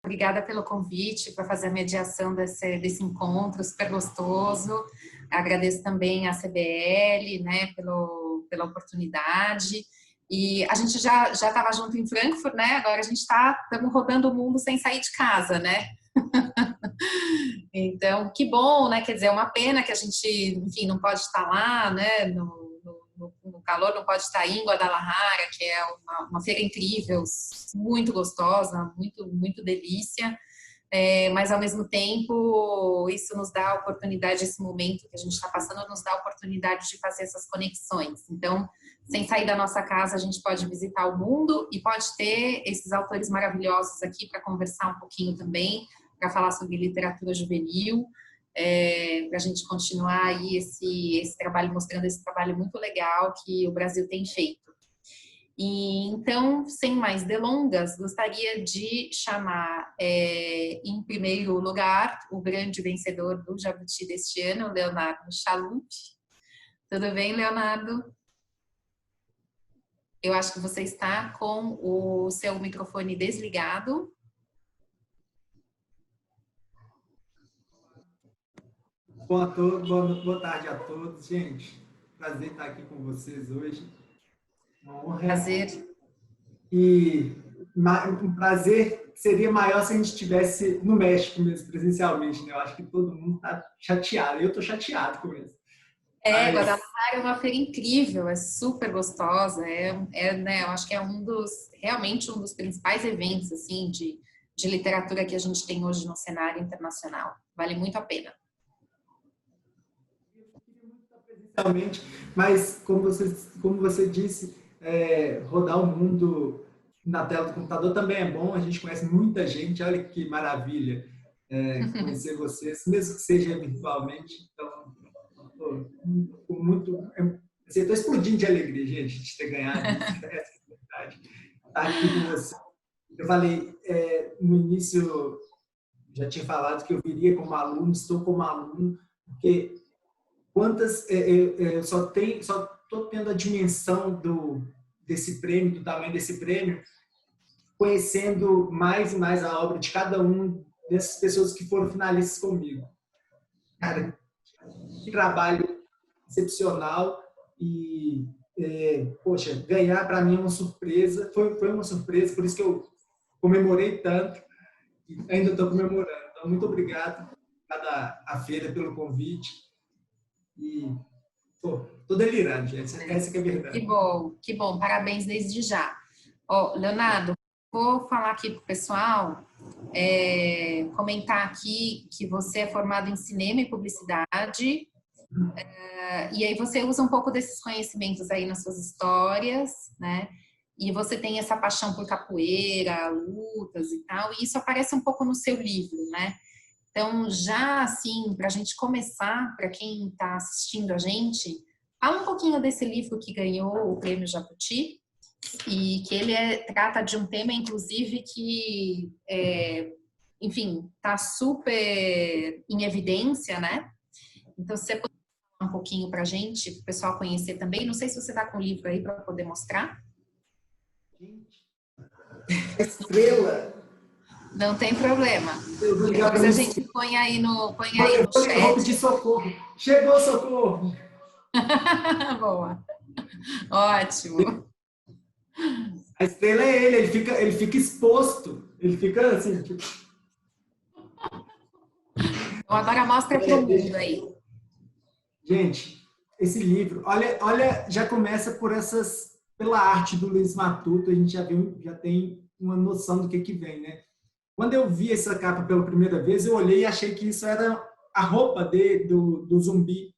Obrigada pelo convite para fazer a mediação desse encontro super gostoso. Agradeço também à CBL, né, pela oportunidade. E a gente já estava junto em Frankfurt, né? Agora a gente estamos rodando o mundo sem sair de casa, né? Então, que bom, né? Quer dizer, é uma pena que a gente, enfim, não pode estar lá, né? No calor, não pode estar em Guadalajara, que é uma feira incrível, muito gostosa, muito delícia. Mas ao mesmo tempo isso nos dá a oportunidade, esse momento que a gente está passando nos dá a oportunidade de fazer essas conexões. Então, sem sair da nossa casa, a gente pode visitar o mundo e pode ter esses autores maravilhosos aqui para conversar um pouquinho também, para falar sobre literatura juvenil, para a gente continuar aí esse trabalho, mostrando esse trabalho muito legal que o Brasil tem feito. E então, sem mais delongas, gostaria de chamar, em primeiro lugar, o grande vencedor do Jabuti deste ano, Leonardo Chalup. Tudo bem, Leonardo? Eu acho que você está com o seu microfone desligado. Boa tarde a todos, gente. Prazer estar aqui com vocês hoje. Uma honra. Prazer. E um prazer seria maior se a gente estivesse no México mesmo, presencialmente, né? Eu acho que todo mundo está chateado. Eu estou chateado com isso. Guadalajara é uma feira incrível, é super gostosa, né, eu acho que é realmente um dos principais eventos, assim, de literatura que a gente tem hoje no cenário internacional. Vale muito a pena. Presencialmente, mas como você disse, rodar o mundo na tela do computador também é bom, a gente conhece muita gente, olha que maravilha conhecer vocês, mesmo que seja virtualmente. Então, estou explodindo de alegria, gente, de ter ganhado essa oportunidade. Estar aqui com você. Eu falei, no início, já tinha falado que eu viria como aluno, estou como aluno, porque eu só estou tendo a dimensão desse prêmio, do tamanho desse prêmio, conhecendo mais e mais a obra de cada um dessas pessoas que foram finalistas comigo. Cara, que trabalho excepcional e, poxa, ganhar para mim é uma surpresa, foi uma surpresa, por isso que eu comemorei tanto e ainda estou comemorando. Então, muito obrigado a feira pelo convite e tô delirando, gente, essa que é a verdade. Que bom, parabéns desde já. Leonardo, vou falar aqui para o pessoal, comentar aqui que você é formado em cinema e publicidade, e aí você usa um pouco desses conhecimentos aí nas suas histórias, né? E você tem essa paixão por capoeira, lutas e tal, e isso aparece um pouco no seu livro, né? Então, já assim, para a gente começar, para quem está assistindo a gente, fala um pouquinho desse livro que ganhou o Prêmio Jabuti, e que ele trata de um tema, inclusive, que, enfim, está super em evidência, né? Então, se você puder falar um pouquinho para a gente, para o pessoal conhecer também. Não sei se você está com o livro aí para poder mostrar. Estrela! Não tem problema. Eu vou ligar Depois a gente põe aí no chat. Eu vou pedir socorro. Chegou socorro! Boa. Ótimo. A estrela é ele fica exposto. Ele fica assim. Tipo... Então agora mostra para o mundo aí. Gente, esse livro, olha, já começa pela arte do Luiz Matuto, a gente já tem uma noção do que vem, né? Quando eu vi essa capa pela primeira vez, eu olhei e achei que isso era a roupa do zumbi.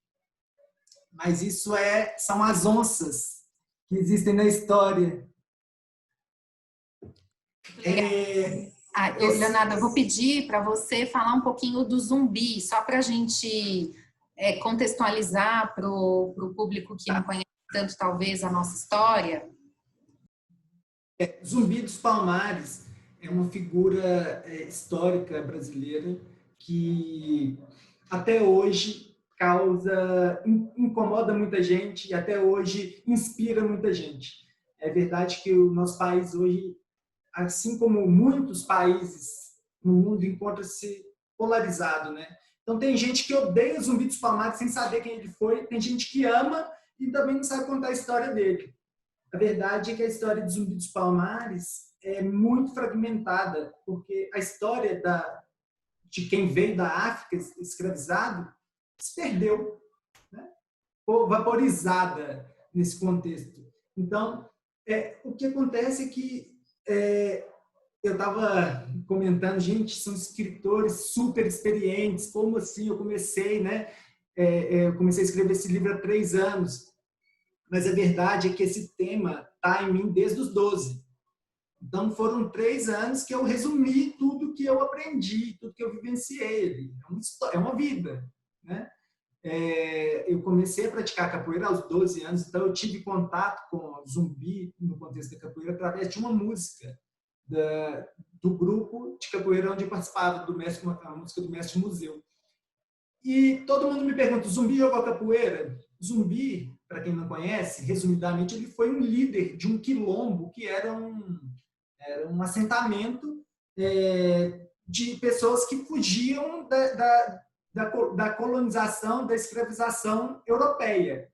Mas isso são as onças que existem na história. Leonardo, eu vou pedir para você falar um pouquinho do zumbi, só para a gente contextualizar para o público que não conhece tanto, talvez, a nossa história. Zumbi dos Palmares é uma figura histórica brasileira que até hoje incomoda muita gente e até hoje inspira muita gente. É verdade que o nosso país hoje, assim como muitos países no mundo, encontra-se polarizado, né? Então tem gente que odeia Zumbi dos Palmares sem saber quem ele foi, tem gente que ama e também não sabe contar a história dele. A verdade é que a história de Zumbi dos Palmares é muito fragmentada, porque a história de quem veio da África escravizado se perdeu, né? Vaporizada nesse contexto. Então, o que acontece é que eu estava comentando, gente, são escritores super experientes, como assim eu comecei, né? Eu comecei a escrever esse livro há 3 anos, mas a verdade é que esse tema está em mim desde os 12. Então, foram 3 anos que eu resumi tudo que eu aprendi, tudo que eu vivenciei. É uma vida, né? Eu comecei a praticar capoeira aos 12 anos, então eu tive contato com Zumbi no contexto da capoeira através de uma música do grupo de capoeira onde eu participava, a música do Mestre Museu. E todo mundo me pergunta, Zumbi jogou capoeira? Zumbi, para quem não conhece, resumidamente, ele foi um líder de um quilombo que era um assentamento de pessoas que fugiam da colonização, da escravização europeia,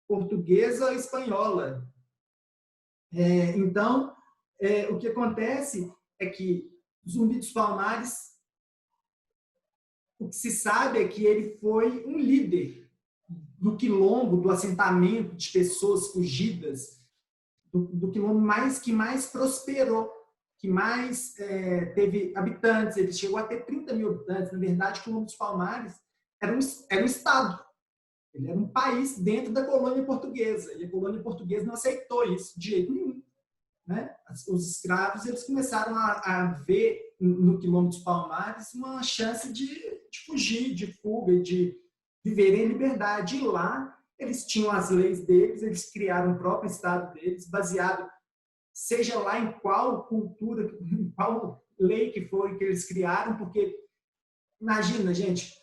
portuguesa e espanhola. Então, o que acontece é que Zumbi dos Palmares, o que se sabe é que ele foi um líder do quilombo, do assentamento de pessoas fugidas, do quilombo que mais prosperou, que mais teve habitantes. Ele chegou a ter 30 mil habitantes. Na verdade, o Quilombo dos Palmares era um estado. Ele era um país dentro da colônia portuguesa. E a colônia portuguesa não aceitou isso de jeito nenhum, né? Os escravos eles começaram a ver no Quilombo dos Palmares uma chance de fugir, de fuga, de viver em liberdade. E lá eles tinham as leis deles, eles criaram o próprio estado deles, baseado, seja lá em qual cultura, em qual lei que foi que eles criaram, porque, imagina, gente,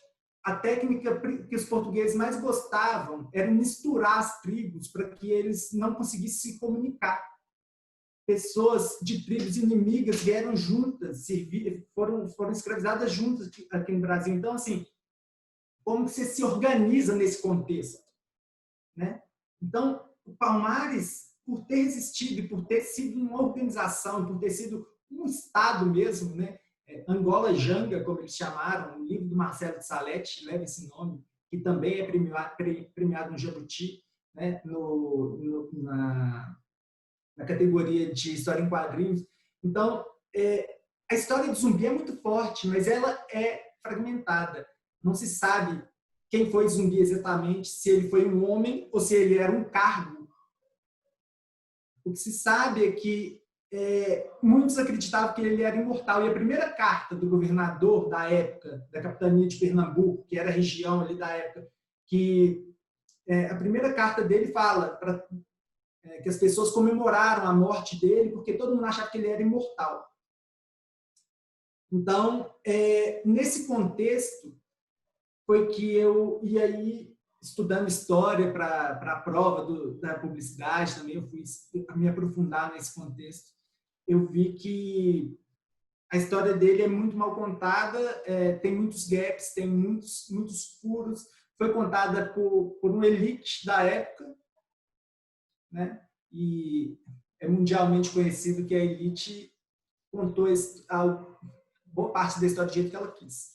a técnica que os portugueses mais gostavam era misturar as tribos para que eles não conseguissem se comunicar. Pessoas de tribos inimigas vieram juntas, foram escravizadas juntas aqui no Brasil. Então, assim, como você se organiza nesse contexto, né? Então, o Palmares, por ter existido e por ter sido uma organização, por ter sido um estado mesmo, né? Angola Janga, como eles chamaram, o livro do Marcelo de Salete leva esse nome, que também é premiado no Jabuti, né? Na categoria de história em quadrinhos. Então, a história de Zumbi é muito forte, mas ela é fragmentada. Não se sabe quem foi Zumbi exatamente, se ele foi um homem ou se ele era um cargo. O que se sabe é que muitos acreditavam que ele era imortal. E a primeira carta do governador da época, da capitania de Pernambuco, que era a região ali da época, a primeira carta dele fala que as pessoas comemoraram a morte dele porque todo mundo achava que ele era imortal. Então, nesse contexto, foi que eu ia aí estudando história para a prova da publicidade, também eu fui me aprofundar nesse contexto. Eu vi que a história dele é muito mal contada, tem muitos gaps, tem muitos furos. Foi contada por uma elite da época, né? E é mundialmente conhecido que a elite contou boa parte da história do jeito que ela quis.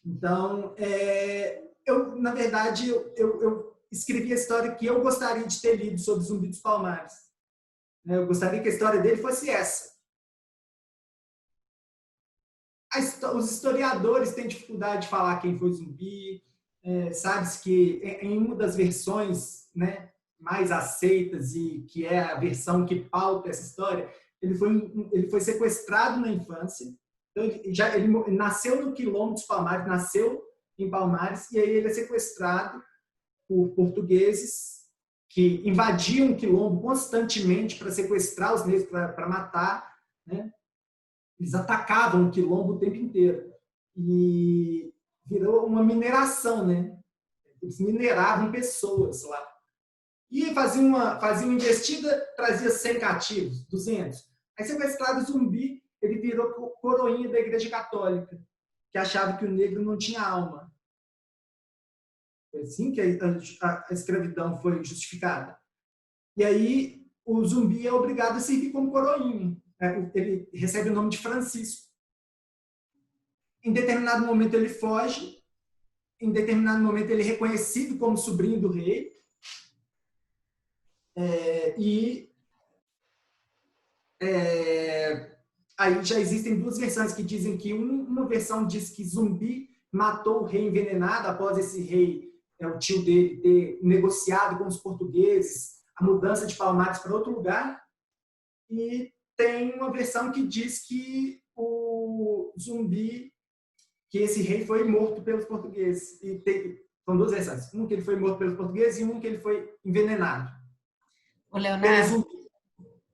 Então, na verdade, eu escrevi a história que eu gostaria de ter lido sobre Zumbi dos Palmares. Eu gostaria que a história dele fosse essa. Os historiadores têm dificuldade de falar quem foi Zumbi. Sabe-se que em uma das versões, né, mais aceitas e que é a versão que pauta essa história, ele foi sequestrado na infância. Então, ele nasceu no Quilombo dos Palmares, nasceu em Palmares, e aí ele é sequestrado por portugueses que invadiam o Quilombo constantemente para sequestrar os negros, para matar, né? eles atacavam o quilombo o tempo inteiro. E virou uma mineração, né? Eles mineravam pessoas lá. E fazia uma investida, trazia 100 cativos, 200. Aí sequestrado Zumbi, ele virou coroinha da Igreja Católica, que achava que o negro não tinha alma. Foi assim que a escravidão foi justificada. E aí o Zumbi é obrigado a servir como coroinha. Ele recebe o nome de Francisco. Em determinado momento ele foge, em determinado momento ele é reconhecido como sobrinho do rei, aí já existem duas versões que dizem que uma versão diz que Zumbi matou o rei envenenado após esse rei, o tio dele, ter negociado com os portugueses a mudança de Palmares para outro lugar, e tem uma versão que diz que o Zumbi, que esse rei foi morto pelos portugueses. São duas versões. Um que ele foi morto pelos portugueses e um que ele foi envenenado. O Leonardo,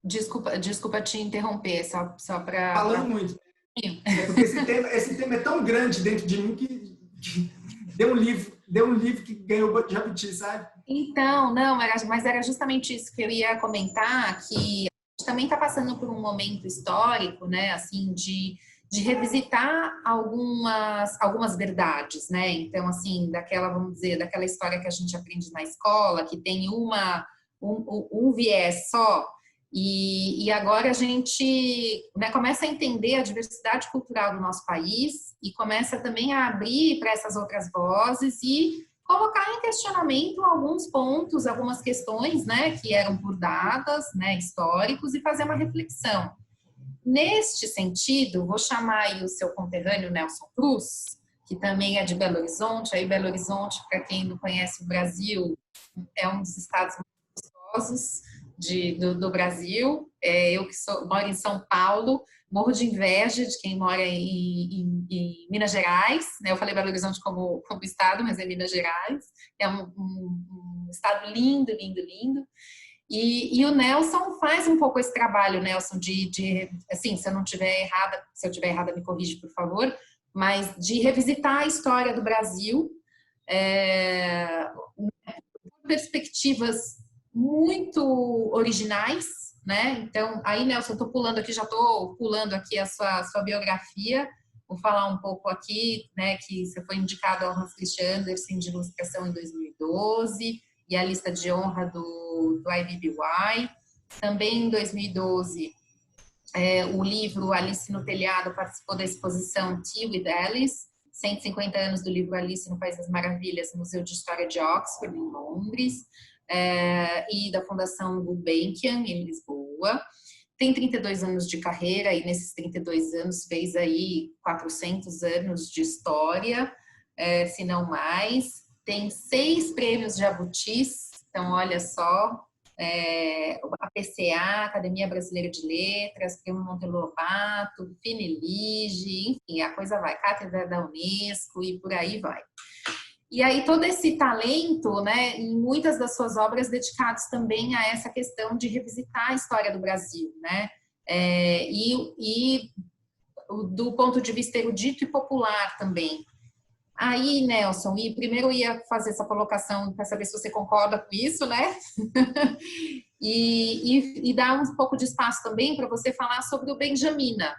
desculpa te interromper, só para... Falando muito. Porque esse tema é tão grande dentro de mim que deu um livro que ganhou Jabuti, sabe? Então, não, mas era justamente isso que eu ia comentar, que a gente também está passando por um momento histórico, né, assim, de revisitar algumas verdades, né? Então, assim, vamos dizer, daquela história que a gente aprende na escola, que tem um viés só, e agora a gente, né, começa a entender a diversidade cultural do nosso país e começa também a abrir para essas outras vozes e colocar em questionamento alguns pontos, algumas questões, né, que eram por datas, né, históricos, e fazer uma reflexão. Neste sentido, vou chamar aí o seu conterrâneo Nelson Cruz, que também é de Belo Horizonte. Aí Belo Horizonte, para quem não conhece o Brasil, é um dos estados mais gostosos do Brasil. Eu que moro em São Paulo, morro de inveja de quem mora em Minas Gerais, né? Eu falei Belo Horizonte como estado, mas é Minas Gerais. É um estado lindo, lindo, lindo. E o Nelson faz um pouco esse trabalho, Nelson, assim, se eu tiver errada, me corrige, por favor, mas de revisitar a história do Brasil, perspectivas muito originais, né? Então, aí, Nelson, já estou pulando aqui a sua biografia, vou falar um pouco aqui, né, que você foi indicado ao Hans Christian Andersen de ilustração em 2012, e a lista de honra do IBBY. Também em 2012, o livro Alice no Telhado participou da exposição Tea with Alice, 150 anos do livro Alice no País das Maravilhas, Museu de História de Oxford, em Londres, e da Fundação Gulbenkian, em Lisboa. Tem 32 anos de carreira e nesses 32 anos fez aí 400 anos de história, se não mais. Tem 6 prêmios Jabutis, então olha só, a PCA, Academia Brasileira de Letras, Prêmio Monteiro Lobato, Finelige, enfim, a coisa vai, Cátedra da Unesco e por aí vai. E aí todo esse talento, né, em muitas das suas obras dedicadas também a essa questão de revisitar a história do Brasil, né, e do ponto de vista erudito e popular também. Aí, Nelson, e primeiro eu ia fazer essa colocação para saber se você concorda com isso, né? e dar um pouco de espaço também para você falar sobre o Benjamina,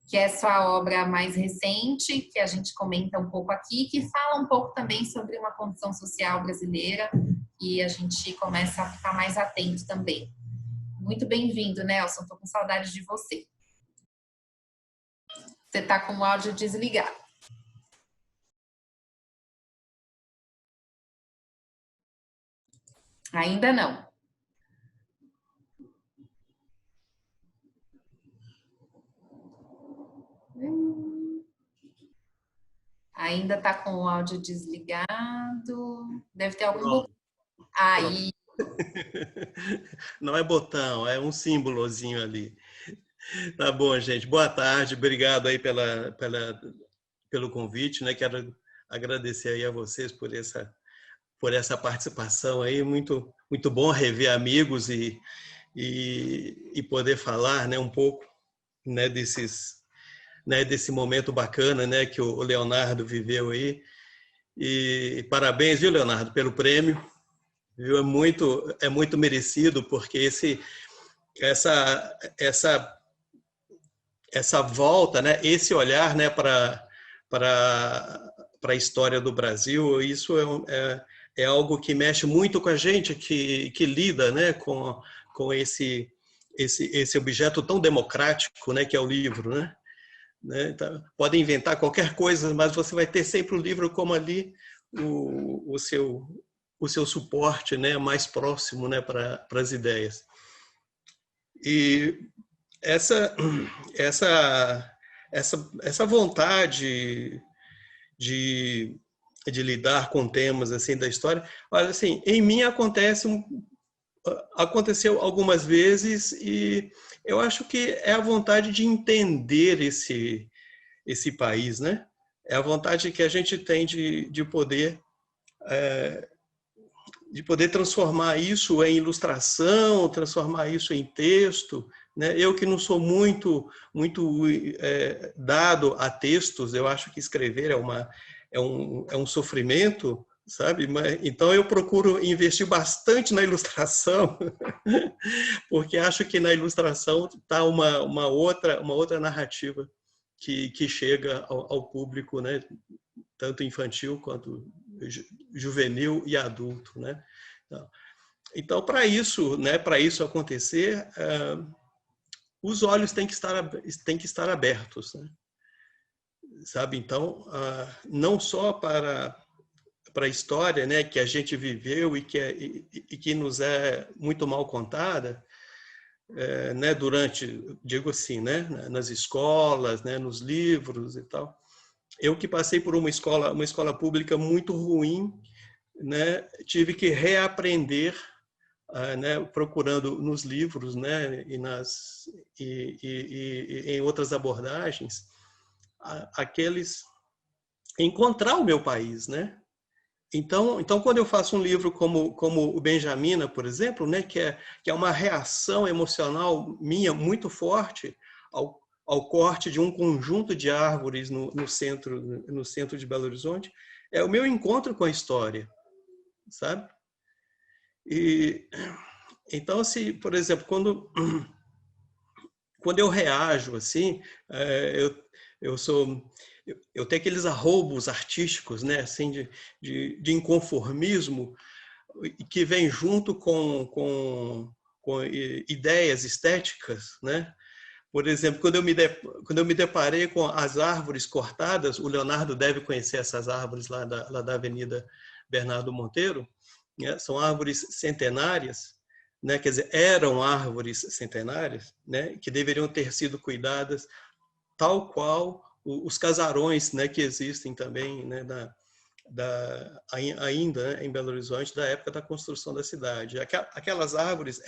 que é sua obra mais recente, que a gente comenta um pouco aqui, que fala um pouco também sobre uma condição social brasileira, e a gente começa a ficar mais atento também. Muito bem-vindo, Nelson, estou com saudade de você. Você está com o áudio desligado. Ainda não. Ainda está com o áudio desligado. Deve ter algum botão. Aí. Não é botão, é um símbolozinho ali. Tá bom, gente. Boa tarde. Obrigado aí pelo convite, né? Quero agradecer aí a vocês por essa participação aí. Muito bom rever amigos e poder falar, né, um pouco, né, né, desse momento bacana, né, que o Leonardo viveu aí. E parabéns, viu, Leonardo, pelo prêmio. Viu? É muito merecido, porque essa volta, né, esse olhar, né, para a história do Brasil, isso é algo que mexe muito com a gente, que lida, né, com esse objeto tão democrático, né, que é o livro, né? Então, pode inventar qualquer coisa, mas você vai ter sempre o livro como ali o seu suporte, né, mais próximo, né, para as ideias. E essa vontade de lidar com temas assim da história, olha, assim, em mim aconteceu algumas vezes, e eu acho que é a vontade de entender esse país, né? É a vontade que a gente tem de poder transformar isso em ilustração, transformar isso em texto, né? Eu que não sou muito dado a textos, eu acho que escrever é um sofrimento, sabe? Então eu procuro investir bastante na ilustração, porque acho que na ilustração está uma outra narrativa que chega ao público, né? Tanto infantil quanto juvenil e adulto, né? Então, para isso, né, para isso acontecer, os olhos têm que estar abertos, né? Sabe? Então, não só para a história, né, que a gente viveu e que nos é muito mal contada, né, durante, digo assim, né, nas escolas, né, nos livros e tal. Eu que passei por uma escola pública muito ruim, né, tive que reaprender, né, procurando nos livros, né, e em outras abordagens, encontrar o meu país, né? Então, quando eu faço um livro como o Benjamina, por exemplo, né, que é uma reação emocional minha muito forte ao corte de um conjunto de árvores no centro de Belo Horizonte, é o meu encontro com a história, sabe? E então, assim, por exemplo, quando eu reajo assim, eu tenho aqueles arroubos artísticos, né, assim, de inconformismo, que vem junto com ideias estéticas, né? Por exemplo, quando eu me deparei com as árvores cortadas, o Leonardo deve conhecer essas árvores lá da Avenida Bernardo Monteiro, né? São árvores centenárias, né? Quer dizer, eram árvores centenárias, né? Que deveriam ter sido cuidadas tal qual os casarões, né? Que existem também, né? Ainda, né? Em Belo Horizonte, da época da construção da cidade. Aquelas árvores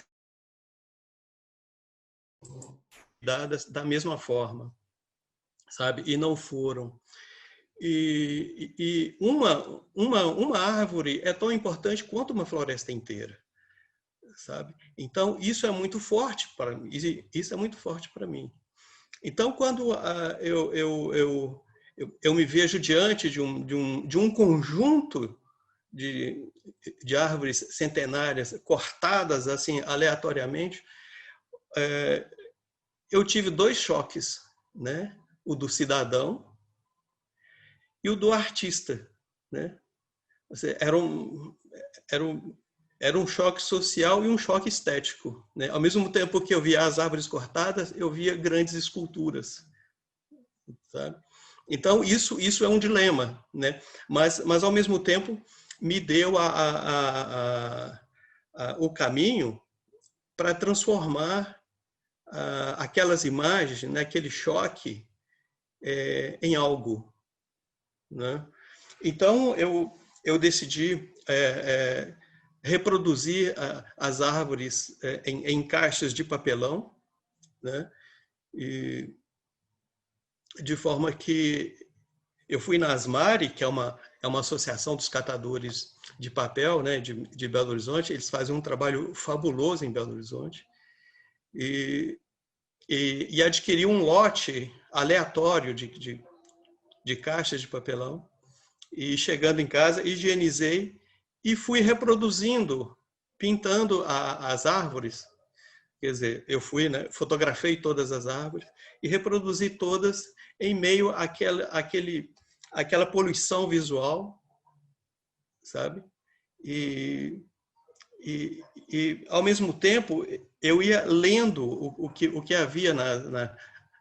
dadas da mesma forma, sabe? E não foram. E uma árvore é tão importante quanto uma floresta inteira, sabe? Então isso é muito forte para mim. Isso é muito forte para mim. Então quando eu me vejo diante de um conjunto de árvores centenárias cortadas assim aleatoriamente, eu tive dois choques, né? O do cidadão e o do artista, né? Era um choque social e um choque estético, né? Ao mesmo tempo que eu via as árvores cortadas, eu via grandes esculturas, sabe? Então isso é um dilema, né? Mas ao mesmo tempo me deu o caminho para transformar aquelas imagens, né, aquele choque, em algo, né? Então eu decidi reproduzir as árvores em caixas de papelão, né? E de forma que eu fui na Asmari, que é uma associação dos catadores de papel, né, de Belo Horizonte. Eles fazem um trabalho fabuloso em Belo Horizonte. E adquiri um lote aleatório de caixas de papelão. E chegando em casa, higienizei e fui reproduzindo, pintando as árvores. Quer dizer, eu fui, né, fotografei todas as árvores e reproduzi todas em meio àquela poluição visual, sabe? E ao mesmo tempo, eu ia lendo o que havia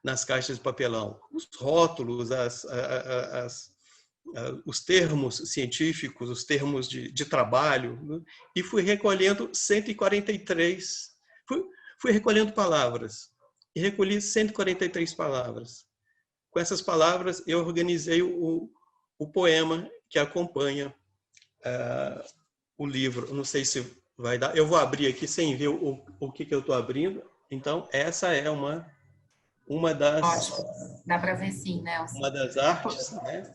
nas caixas de papelão, os rótulos, os termos científicos, os termos de trabalho, né? E fui recolhendo 143, fui recolhendo palavras, e recolhi 143 palavras. Com essas palavras, eu organizei o poema que acompanha o livro. Não sei se vai dar. Eu vou abrir aqui sem ver o que eu estou abrindo. Então, essa é uma das... Ótimo. Dá para ver sim, Nelson. Uma das artes, né?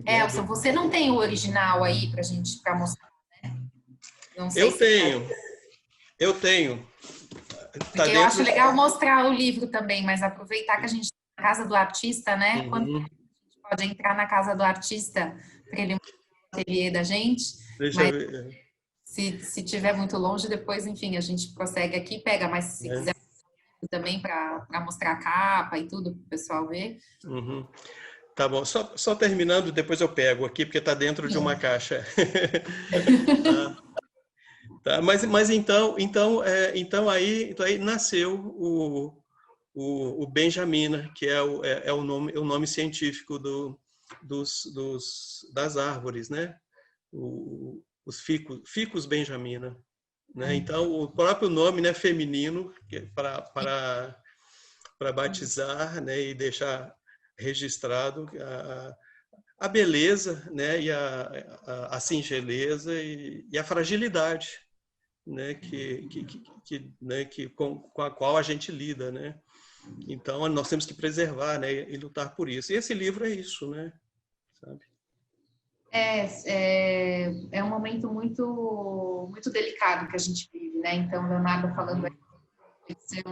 Elson, você não tem o original aí para mostrar, né? Não sei Eu tenho. Porque eu acho legal mostrar o livro também, mas aproveitar que a gente está na casa do artista, né? Uhum. Quando a gente pode entrar na casa do artista para ele mostrar o ateliê da gente. Deixa eu ver. Se tiver muito longe, depois, enfim, a gente prossegue aqui, pega, mas se quiser também para mostrar a capa e tudo, para o pessoal ver. Uhum. Tá bom, só terminando, depois eu pego aqui, porque está dentro de uma caixa. Tá, mas então aí nasceu o Benjamina, que é o nome científico das árvores, né? Os ficus Benjamina, né? Então o próprio nome, né, feminino, para batizar, né, e deixar registrado a beleza, né, e a singeleza e a fragilidade, né, com a qual a gente lida, né? Então nós temos que preservar, né, e lutar por isso. E esse livro é isso, né? Sabe? É um momento muito muito delicado que a gente vive, né? Então, Leonardo falando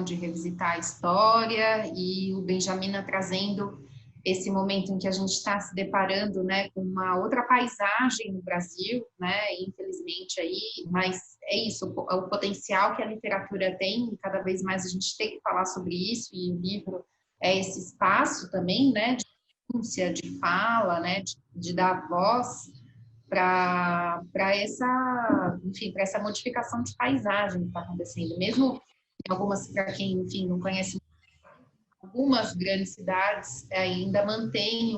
de revisitar a história e o Benjamina trazendo esse momento em que a gente está se deparando, né, com uma outra paisagem no Brasil, né, infelizmente aí, mas é isso, o potencial que a literatura tem, e cada vez mais a gente tem que falar sobre isso, e o livro é esse espaço também, né, de denúncia, de fala, né, de dar voz para essa, enfim, para essa modificação de paisagem que está acontecendo, mesmo algumas, para quem, enfim, não conhece, algumas grandes cidades ainda mantêm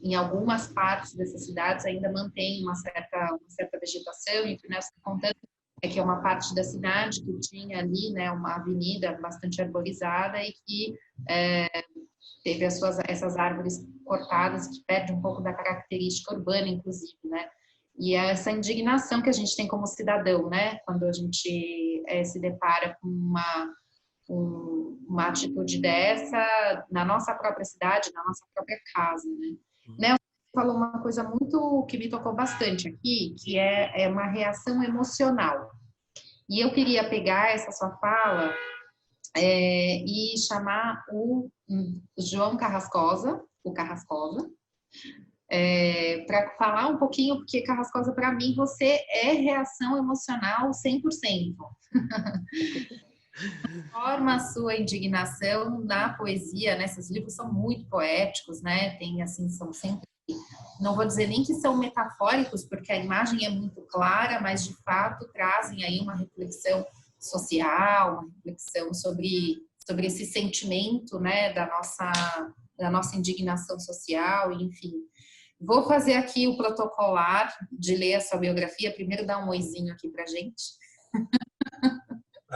em algumas partes dessas cidades ainda mantém uma certa vegetação, e o que nós estamos contando é que é uma parte da cidade que tinha ali, né, uma avenida bastante arborizada e que teve essas árvores cortadas, que perde um pouco da característica urbana, inclusive, né? E é essa indignação que a gente tem como cidadão, né? Quando a gente se depara com uma atitude dessa na nossa própria cidade, na nossa própria casa, né? Você falou uma coisa muito que me tocou bastante aqui, que é uma reação emocional. E eu queria pegar essa sua fala e chamar o João Carrascosa, para falar um pouquinho, porque Carrascosa, para mim, você é reação emocional 100%. Forma a sua indignação na poesia, né? Esses livros são muito poéticos, né? Tem, assim, são sempre... Não vou dizer nem que são metafóricos, porque a imagem é muito clara, mas, de fato, trazem aí uma reflexão social, uma reflexão sobre esse sentimento, né? Da nossa indignação social, enfim. Vou fazer aqui o protocolar de ler a sua biografia. Primeiro, dar um oizinho aqui pra gente.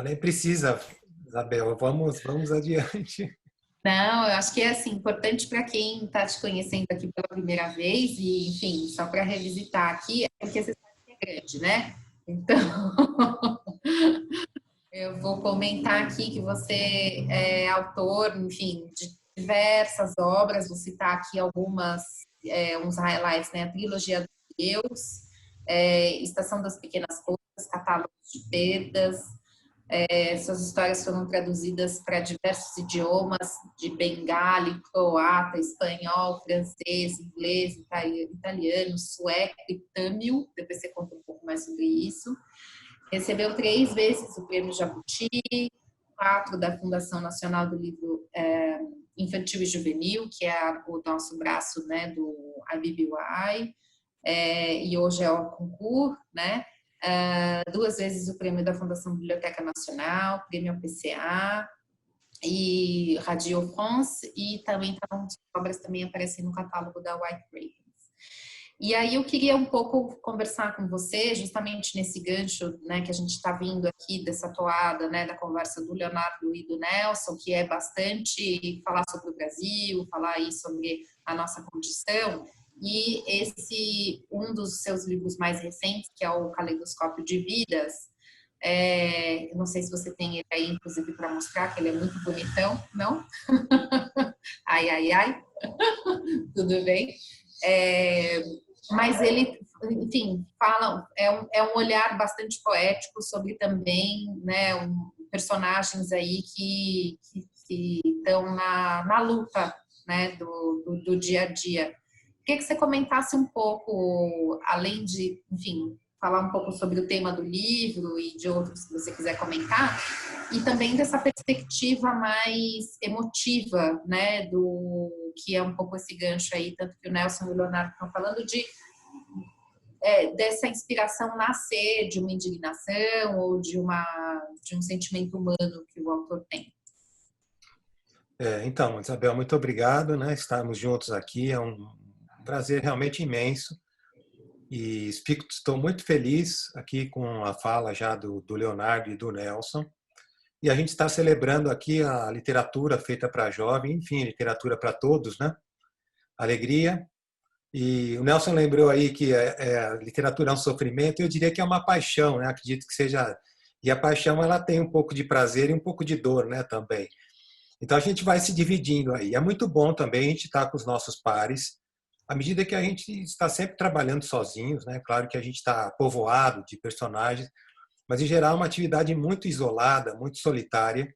Nem precisa, Isabela. Vamos adiante. Não, eu acho que é assim, importante para quem está te conhecendo aqui pela primeira vez, e, enfim, só para revisitar aqui, é porque você sabe que é grande, né? Então, eu vou comentar aqui que você é autor, enfim, de diversas obras, vou citar aqui algumas, uns highlights, né? A Trilogia dos Deus, Estação das Pequenas Coisas, Catálogos de Perdas, Essas histórias foram traduzidas para diversos idiomas, de bengali, croata, espanhol, francês, inglês, italiano, sueco e tâmil. Depois você conta um pouco mais sobre isso. Recebeu 3 vezes o Prêmio Jabuti, 4 da Fundação Nacional do Livro Infantil e Juvenil, que é o nosso braço, né, do IBBY, e hoje é o concurso, né? 2 vezes o prêmio da Fundação Biblioteca Nacional, prêmio PCA e Radio France, e também as obras também aparecem no catálogo da White Ravens. E aí eu queria um pouco conversar com você, justamente nesse gancho, né, que a gente está vindo aqui dessa toada, né, da conversa do Leonardo e do Nelson, que é bastante falar sobre o Brasil, falar aí sobre a nossa condição. E um dos seus livros mais recentes, que é o Caleidoscópio de Vidas, não sei se você tem ele aí, inclusive, para mostrar, que ele é muito bonitão, não? Ai, ai, ai. Tudo bem? Mas ele, enfim, fala, é um olhar bastante poético sobre também, né, personagens aí que estão na luta, né, do dia a dia. Queria que você comentasse um pouco, além de, enfim, falar um pouco sobre o tema do livro e de outros que você quiser comentar, e também dessa perspectiva mais emotiva, né, que é um pouco esse gancho aí, tanto que o Nelson e o Leonardo estão falando dessa inspiração nascer de uma indignação ou de um sentimento humano que o autor tem. Então, Isabel, muito obrigado, né? Estarmos juntos aqui, é um prazer realmente imenso. E estou muito feliz aqui com a fala já do Leonardo e do Nelson. E a gente está celebrando aqui a literatura feita para jovem, enfim, literatura para todos, né? Alegria. E o Nelson lembrou aí que a literatura é um sofrimento, eu diria que é uma paixão, né? Acredito que seja. E a paixão, ela tem um pouco de prazer e um pouco de dor, né? Também. Então a gente vai se dividindo aí. É muito bom também a gente estar com os nossos pares, à medida que a gente está sempre trabalhando sozinhos, né? Claro que a gente está povoado de personagens, mas em geral é uma atividade muito isolada, muito solitária.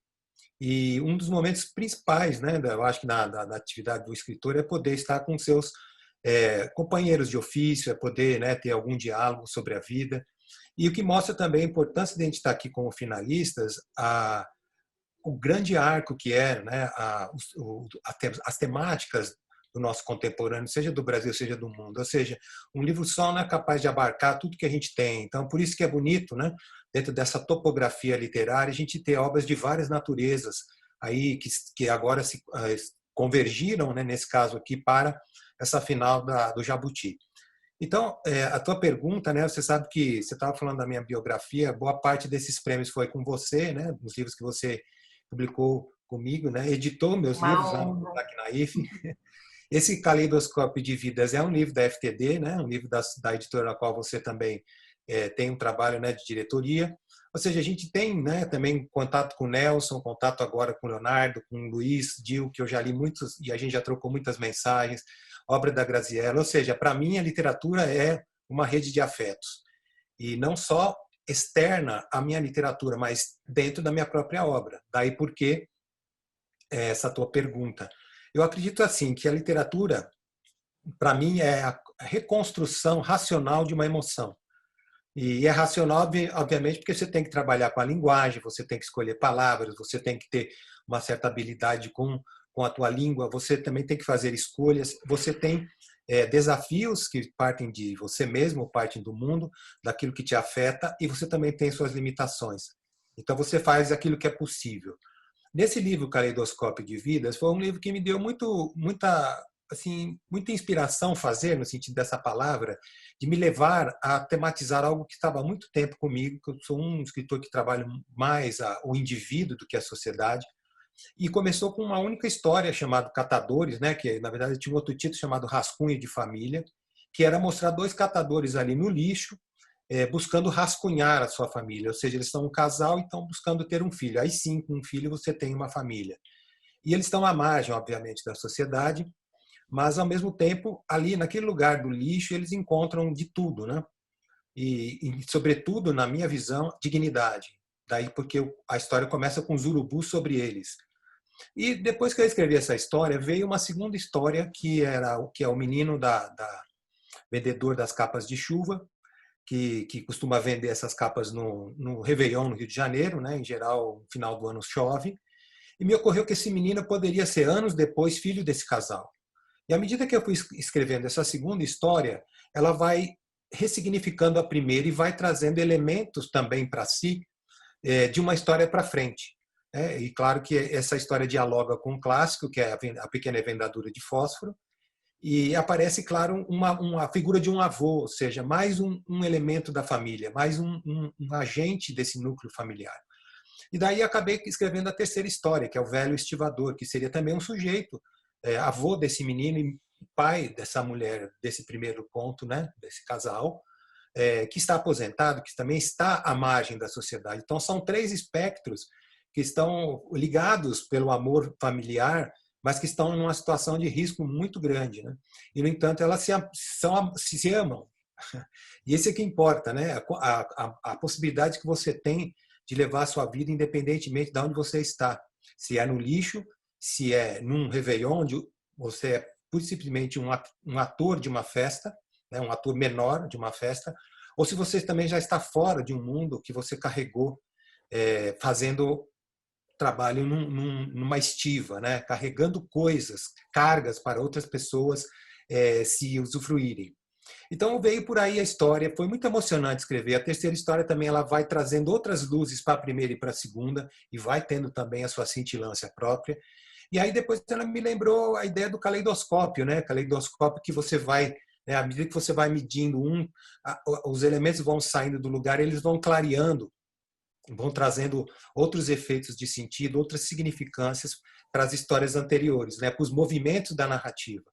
E um dos momentos principais, né? Eu acho que na atividade do escritor é poder estar com seus companheiros de ofício, é poder, né, ter algum diálogo sobre a vida. E o que mostra também a importância de a gente estar aqui como finalistas, o grande arco que é, né, as temáticas do nosso contemporâneo, seja do Brasil, seja do mundo. Ou seja, um livro só não é capaz de abarcar tudo que a gente tem. Então, por isso que é bonito, né, dentro dessa topografia literária, a gente ter obras de várias naturezas aí que agora se convergiram, né, nesse caso aqui, para essa final do Jabuti. Então, a tua pergunta, né, você sabe que você estava falando da minha biografia, boa parte desses prêmios foi com você, né, nos livros que você publicou comigo, né, editou meus livros lá no Black Naif. Esse Caleidoscópio de Vidas é um livro da FTD, né, um livro da editora na qual você também tem um trabalho, né, de diretoria. Ou seja, a gente tem, né, também contato com o Nelson, contato agora com o Leonardo, com o Luiz, Dil, que eu já li muitos, e a gente já trocou muitas mensagens, obra da Graziella. Ou seja, para mim a literatura é uma rede de afetos. E não só externa à minha literatura, mas dentro da minha própria obra. Daí porque essa tua pergunta. Eu acredito assim que a literatura, para mim, é a reconstrução racional de uma emoção. E é racional, obviamente, porque você tem que trabalhar com a linguagem, você tem que escolher palavras, você tem que ter uma certa habilidade com a tua língua, você também tem que fazer escolhas, você tem desafios que partem de você mesmo, partem do mundo, daquilo que te afeta, e você também tem suas limitações. Então você faz aquilo que é possível. Nesse livro, Caleidoscópio de Vidas, foi um livro que me deu muita inspiração fazer, no sentido dessa palavra, de me levar a tematizar algo que estava há muito tempo comigo, que eu sou um escritor que trabalha mais o indivíduo do que a sociedade, e começou com uma única história chamada Catadores, né, que na verdade tinha um outro título chamado Rascunho de Família, que era mostrar 2 catadores ali no lixo, buscando rascunhar a sua família, ou seja, eles são um casal e estão buscando ter um filho. Aí sim, com um filho você tem uma família. E eles estão à margem, obviamente, da sociedade, mas ao mesmo tempo, ali naquele lugar do lixo, eles encontram de tudo, né? E sobretudo, na minha visão, dignidade. daí porque a história começa com os urubus sobre eles. E depois que eu escrevi essa história, veio uma segunda história que é o menino vendedor das capas de chuva, que costuma vender essas capas no Réveillon, no Rio de Janeiro, né? Em geral, no final do ano chove. E me ocorreu que esse menino poderia ser, anos depois, filho desse casal. E à medida que eu fui escrevendo essa segunda história, ela vai ressignificando a primeira e vai trazendo elementos também para si de uma história para frente. E claro que essa história dialoga com um clássico, que é a Pequena Vendedora de Fósforo, e aparece, claro, uma figura de um avô, ou seja, mais um elemento da família, mais um agente desse núcleo familiar. E daí acabei escrevendo a terceira história, que é o Velho Estivador, que seria também um sujeito, avô desse menino e pai dessa mulher, desse primeiro conto, né, desse casal, que está aposentado, que também está à margem da sociedade. Então, são três espectros que estão ligados pelo amor familiar, mas que estão numa situação de risco muito grande, né? E, no entanto, elas se amam. E esse é que importa, né? A possibilidade que você tem de levar a sua vida independentemente de onde você está. Se é no lixo, se é num Réveillon, onde você é simplesmente um ator de uma festa, né? Um ator menor de uma festa, ou se você também já está fora de um mundo que você carregou, fazendo trabalho numa estiva, né? Carregando coisas, cargas para outras pessoas se usufruírem. Então veio por aí a história, foi muito emocionante escrever. A terceira história também ela vai trazendo outras luzes para a primeira e para a segunda e vai tendo também a sua cintilância própria. E aí depois ela me lembrou a ideia do caleidoscópio, né? Caleidoscópio que você vai, né, à medida que você vai medindo os elementos vão saindo do lugar, eles vão clareando, vão trazendo outros efeitos de sentido, outras significâncias para as histórias anteriores, né, para os movimentos da narrativa.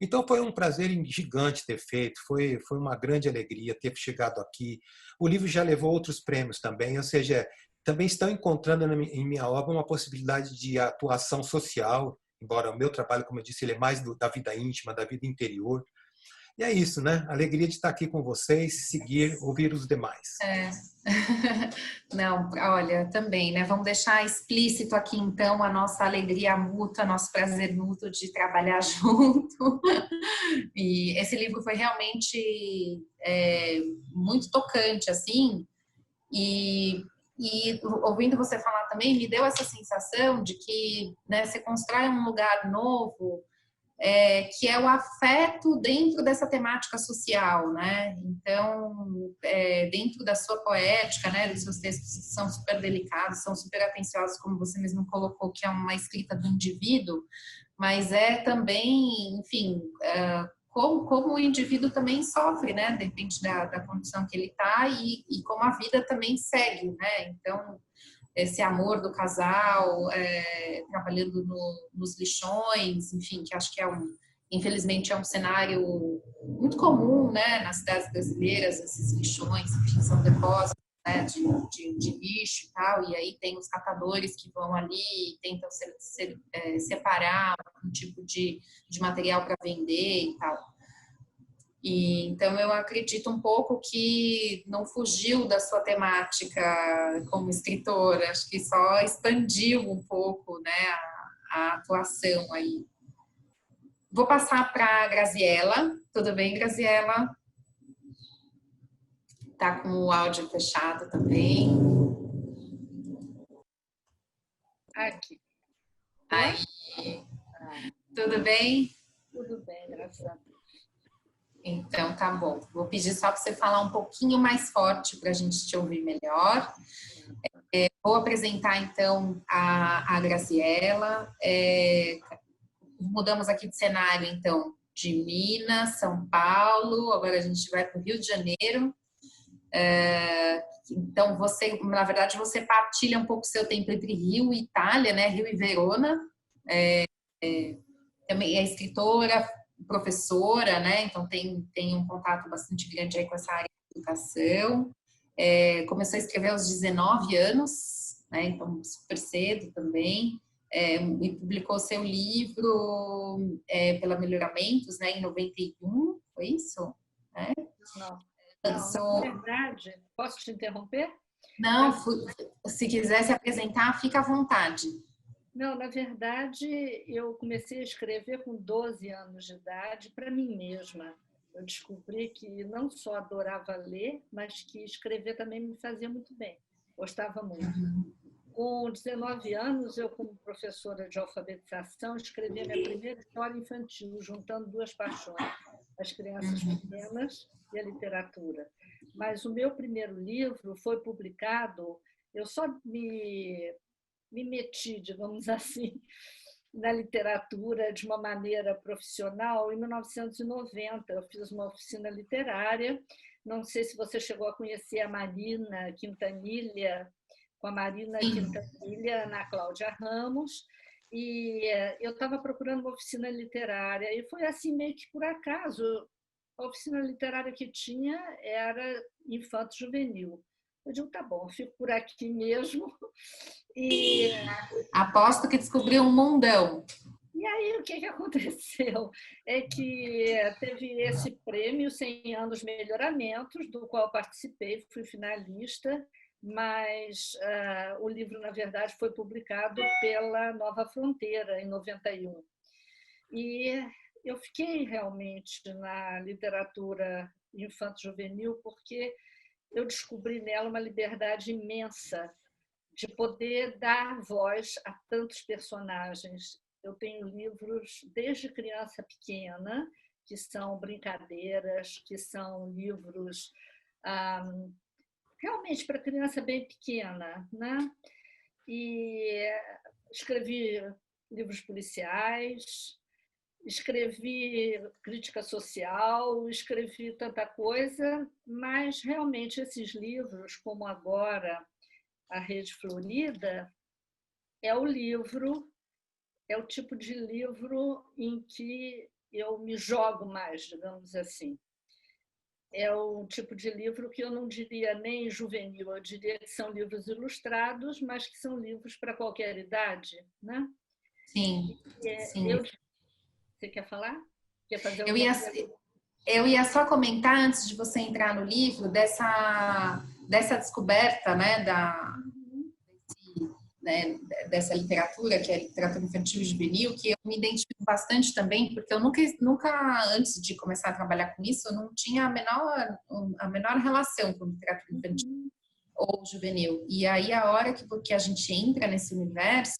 Então foi um prazer gigante ter feito, foi uma grande alegria ter chegado aqui. O livro já levou outros prêmios também, ou seja, também estão encontrando em minha obra uma possibilidade de atuação social, embora o meu trabalho, como eu disse, ele é mais da vida íntima, da vida interior. E é isso, né? Alegria de estar aqui com vocês, seguir, ouvir os demais. Não, olha, também, né? Vamos deixar explícito aqui, então, a nossa alegria mútua, nosso prazer mútuo de trabalhar junto. E esse livro foi realmente muito tocante, assim, e ouvindo você falar também, me deu essa sensação de que, né, você constrói um lugar novo, que é o afeto dentro dessa temática social, né? Então, dentro da sua poética, né, dos seus textos que são super delicados, são super atenciosos, como você mesmo colocou, que é uma escrita do indivíduo, mas é também, enfim, como o indivíduo também sofre, né? Depende da condição que ele está e como a vida também segue, né? Então, esse amor do casal, trabalhando nos lixões, enfim, que acho que infelizmente é um cenário muito comum, né, nas cidades brasileiras, esses lixões, enfim, são depósitos, né, de lixo e tal, e aí tem os catadores que vão ali e tentam separar um tipo de material para vender e tal. E, então, eu acredito um pouco que não fugiu da sua temática como escritora, acho que só expandiu um pouco, né, a atuação aí. Vou passar para a Graziella. Tudo bem, Graziella? Tá com o áudio fechado também. Aqui. Aí. Tudo bem? Tudo bem, graças a Deus. Então, tá bom. Vou pedir só para você falar um pouquinho mais forte para a gente te ouvir melhor. Vou apresentar, então, a Graziella. Mudamos aqui de cenário, então, de Minas, São Paulo. Agora a gente vai para o Rio de Janeiro. Então, na verdade, você partilha um pouco o seu tempo entre Rio e Itália, né? Rio e Verona. Também é escritora, professora, né? Então tem um contato bastante grande aí com essa área de educação. Começou a escrever aos 19 anos, né? Então super cedo também. E publicou seu livro pela Melhoramentos, né? Em 91, foi isso? Não, na verdade, posso te interromper? Não, se quiser se apresentar, fica à vontade. Não, na verdade, eu comecei a escrever com 12 anos de idade para mim mesma. Eu descobri que não só adorava ler, mas que escrever também me fazia muito bem. Gostava muito. Com 19 anos, eu, como professora de alfabetização, escrevi a minha primeira história infantil, juntando duas paixões, as crianças pequenas e a literatura. Mas o meu primeiro livro foi publicado, eu só me meti, digamos assim, na literatura de uma maneira profissional em 1990. Eu fiz uma oficina literária. Não sei se você chegou a conhecer a Marina Quintanilha, com a Marina Quintanilha, Ana Cláudia Ramos, e eu estava procurando uma oficina literária, e foi assim meio que por acaso. A oficina literária que tinha era infanto-juvenil. Eu digo, tá bom, fico por aqui mesmo. E aposto que descobriu um mundão. E aí, o que aconteceu? É que teve esse prêmio 100 anos melhoramentos, do qual participei, fui finalista, mas o livro, na verdade, foi publicado pela Nova Fronteira, em 91. E eu fiquei realmente na literatura infanto-juvenil porque eu descobri nela uma liberdade imensa de poder dar voz a tantos personagens. Eu tenho livros desde criança pequena, que são brincadeiras, que são livros realmente para criança bem pequena, né? E escrevi livros policiais, escrevi crítica social, escrevi tanta coisa, mas realmente esses livros, como agora A Rede Florida, é o tipo de livro em que eu me jogo mais, digamos assim. É o tipo de livro que eu não diria nem juvenil, eu diria que são livros ilustrados, mas que são livros para qualquer idade, né? Sim, sim. Você quer falar? Quer fazer eu ia só comentar, antes de você entrar no livro, dessa descoberta, né, dessa literatura, que é a literatura infantil e juvenil, que eu me identifico bastante também, porque eu nunca antes de começar a trabalhar com isso, eu não tinha a menor relação com literatura infantil ou juvenil. E aí, a hora que a gente entra nesse universo,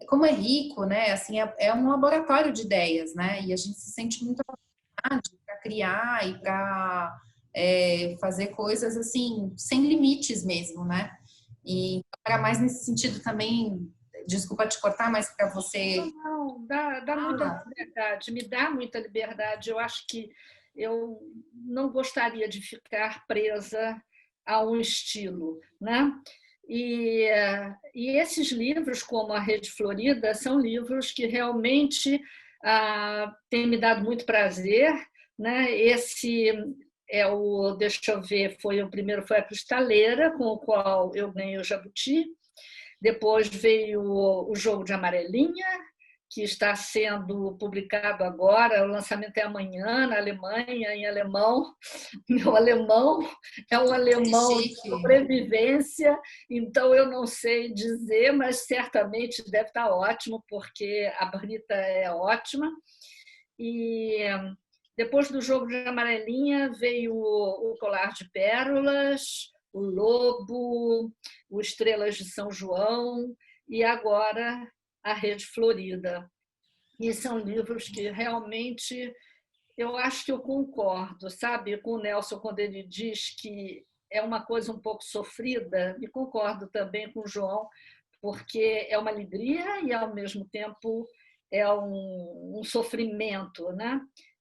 como é rico, né? Assim, é um laboratório de ideias, né? E a gente se sente muito à vontade para criar e para fazer coisas assim, sem limites mesmo, né? E era mais nesse sentido também, desculpa te cortar, mas para você... Não, dá muita liberdade, me dá muita liberdade. Eu acho que eu não gostaria de ficar presa a um estilo, né? E esses livros, como A Rede Florida, são livros que realmente têm me dado muito prazer, né? Esse deixa eu ver, o primeiro foi A Cristaleira, com o qual eu ganhei o Jabuti. Depois veio o Jogo de Amarelinha, que está sendo publicado agora, o lançamento é amanhã na Alemanha, em alemão. Meu alemão é um alemão de sobrevivência, então eu não sei dizer, mas certamente deve estar ótimo, porque a Brita é ótima. E depois do Jogo de Amarelinha veio o Colar de Pérolas, o Lobo, o Estrelas de São João e agora A Rede Florida. E são livros que realmente eu acho que eu concordo, sabe, com o Nelson quando ele diz que é uma coisa um pouco sofrida, e concordo também com o João, porque é uma alegria e, ao mesmo tempo, é um sofrimento, né?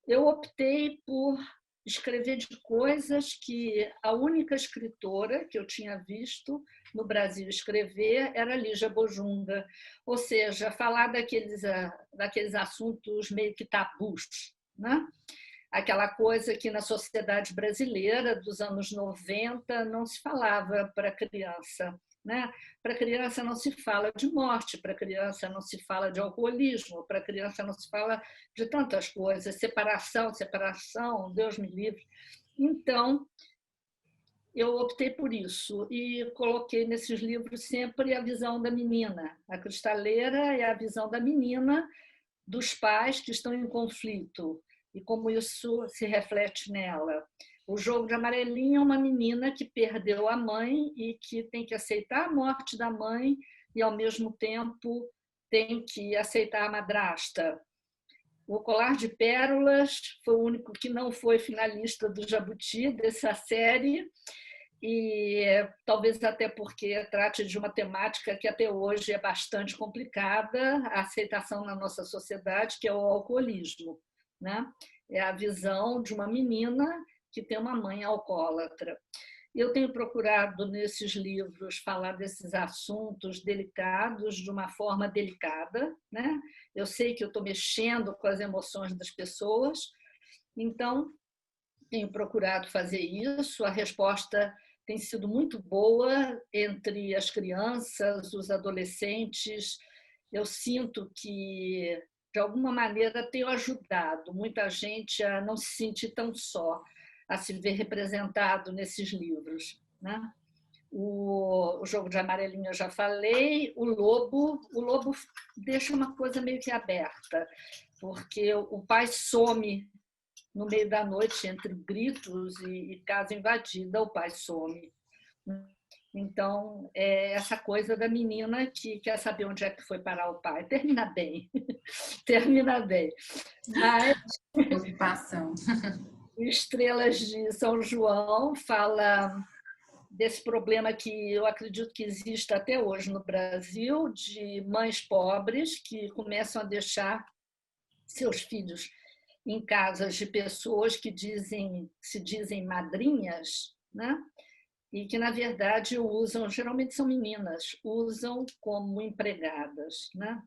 Eu optei por escrever de coisas que a única escritora que eu tinha visto no Brasil escrever era Lígia Bojunga, ou seja, falar daqueles assuntos meio que tabus, né? Aquela coisa que na sociedade brasileira dos anos 90 não se falava para criança, né? Para criança não se fala de morte, para criança não se fala de alcoolismo, para criança não se fala de tantas coisas, separação, Deus me livre. Então, eu optei por isso e coloquei nesses livros sempre a visão da menina. A Cristaleira é a visão da menina, dos pais que estão em conflito e como isso se reflete nela. O Jogo de Amarelinha é uma menina que perdeu a mãe e que tem que aceitar a morte da mãe e, ao mesmo tempo, tem que aceitar a madrasta. O Colar de Pérolas foi o único que não foi finalista do Jabuti dessa série, e talvez até porque trate de uma temática que até hoje é bastante complicada, a aceitação na nossa sociedade, que é o alcoolismo, né? É a visão de uma menina que tem uma mãe alcoólatra. Eu tenho procurado, nesses livros, falar desses assuntos delicados de uma forma delicada, né? Eu sei que eu estou mexendo com as emoções das pessoas, então tenho procurado fazer isso. A resposta tem sido muito boa entre as crianças, os adolescentes. Eu sinto que, de alguma maneira, tenho ajudado muita gente a não se sentir tão só, a se ver representado nesses livros, né? O Jogo de Amarelinha eu já falei, o Lobo deixa uma coisa meio que aberta, porque o pai some no meio da noite, entre gritos e casa invadida, o pai some. Então, é essa coisa da menina que quer saber onde é que foi parar o pai. Termina bem, termina bem. Mas Preocupação. Estrelas de São João fala desse problema que eu acredito que existe até hoje no Brasil, de mães pobres que começam a deixar seus filhos em casas de pessoas que se dizem madrinhas, né? E que, na verdade, usam, geralmente são meninas, usam como empregadas, né?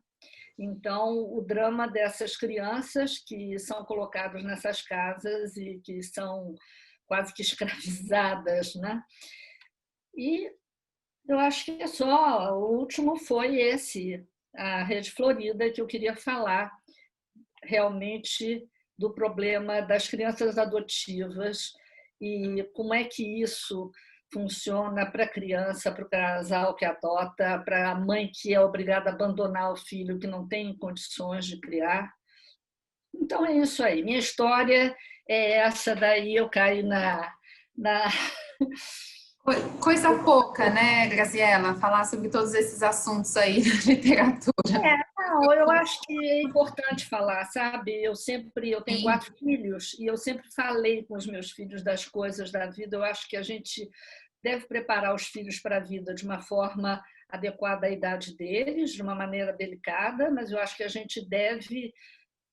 Então, o drama dessas crianças que são colocadas nessas casas e que são quase que escravizadas, né? E eu acho que é só, o último foi esse, a Rede Florida, que eu queria falar realmente do problema das crianças adotivas e como é que isso funciona para a criança, para o casal que adota, para a mãe que é obrigada a abandonar o filho que não tem condições de criar. Então é isso aí. Minha história é essa daí, eu caí na... Coisa pouca, né, Graziela? Falar sobre todos esses assuntos aí da literatura. Não, eu acho que é importante falar, sabe? Eu tenho 4 filhos e eu sempre falei com os meus filhos das coisas da vida. Eu acho que a gente deve preparar os filhos para a vida de uma forma adequada à idade deles, de uma maneira delicada, mas eu acho que a gente deve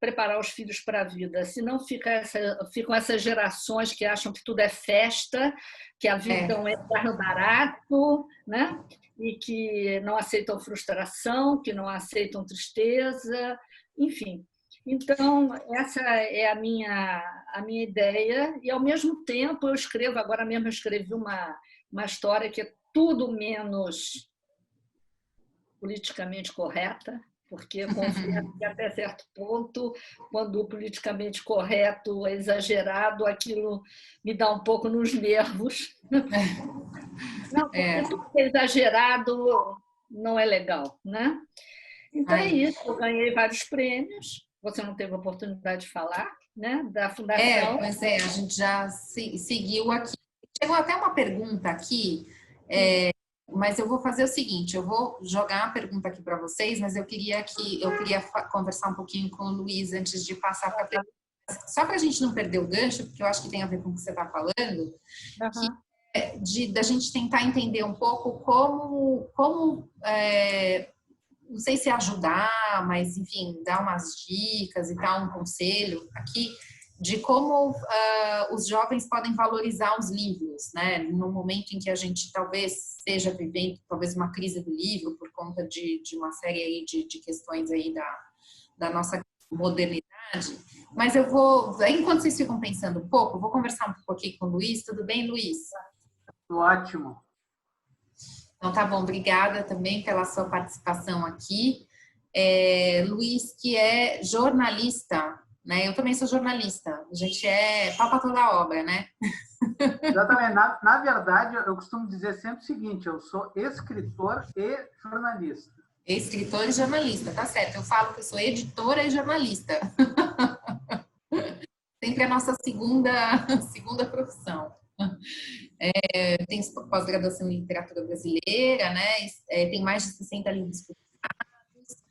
preparar os filhos para a vida. Senão ficam essas gerações que acham que tudo é festa, que a vida é um eterno barato, né? E que não aceitam frustração, que não aceitam tristeza, enfim. Então, essa é a minha ideia. E, ao mesmo tempo, eu escrevo, agora mesmo eu escrevi uma história que é tudo menos politicamente correta, porque confesso que até certo ponto, quando o politicamente correto é exagerado, aquilo me dá um pouco nos nervos. Não, porque tudo que é exagerado não é legal, né? Então é isso, eu ganhei vários prêmios, você não teve a oportunidade de falar, né? Da Fundação. Pois é, a gente já seguiu aqui. Chegou até uma pergunta aqui, mas eu vou fazer o seguinte, eu vou jogar uma pergunta aqui para vocês, mas eu queria conversar um pouquinho com o Luiz antes de passar para a pergunta. Só para a gente não perder o gancho, porque eu acho que tem a ver com o que você está falando, da gente tentar entender um pouco como não sei se ajudar, mas enfim, dar umas dicas e tal, um conselho aqui, de como os jovens podem valorizar os livros, né? No momento em que a gente talvez esteja vivendo talvez uma crise do livro por conta de uma série aí de questões aí da nossa modernidade. Mas eu vou, enquanto vocês ficam pensando um pouco, eu vou conversar um pouquinho com o Luiz. Tudo bem, Luiz? Ótimo. Então tá bom, obrigada também pela sua participação aqui. Luiz, que é jornalista, né? Eu também sou jornalista. A gente é pau pra toda obra, né? Exatamente. Na verdade, eu costumo dizer sempre o seguinte, eu sou escritor e jornalista. Escritor e jornalista, tá certo. Eu falo que eu sou editora e jornalista. Sempre a nossa segunda profissão. Tem pós-graduação em literatura brasileira, né? Tem mais de 60 livros publicados,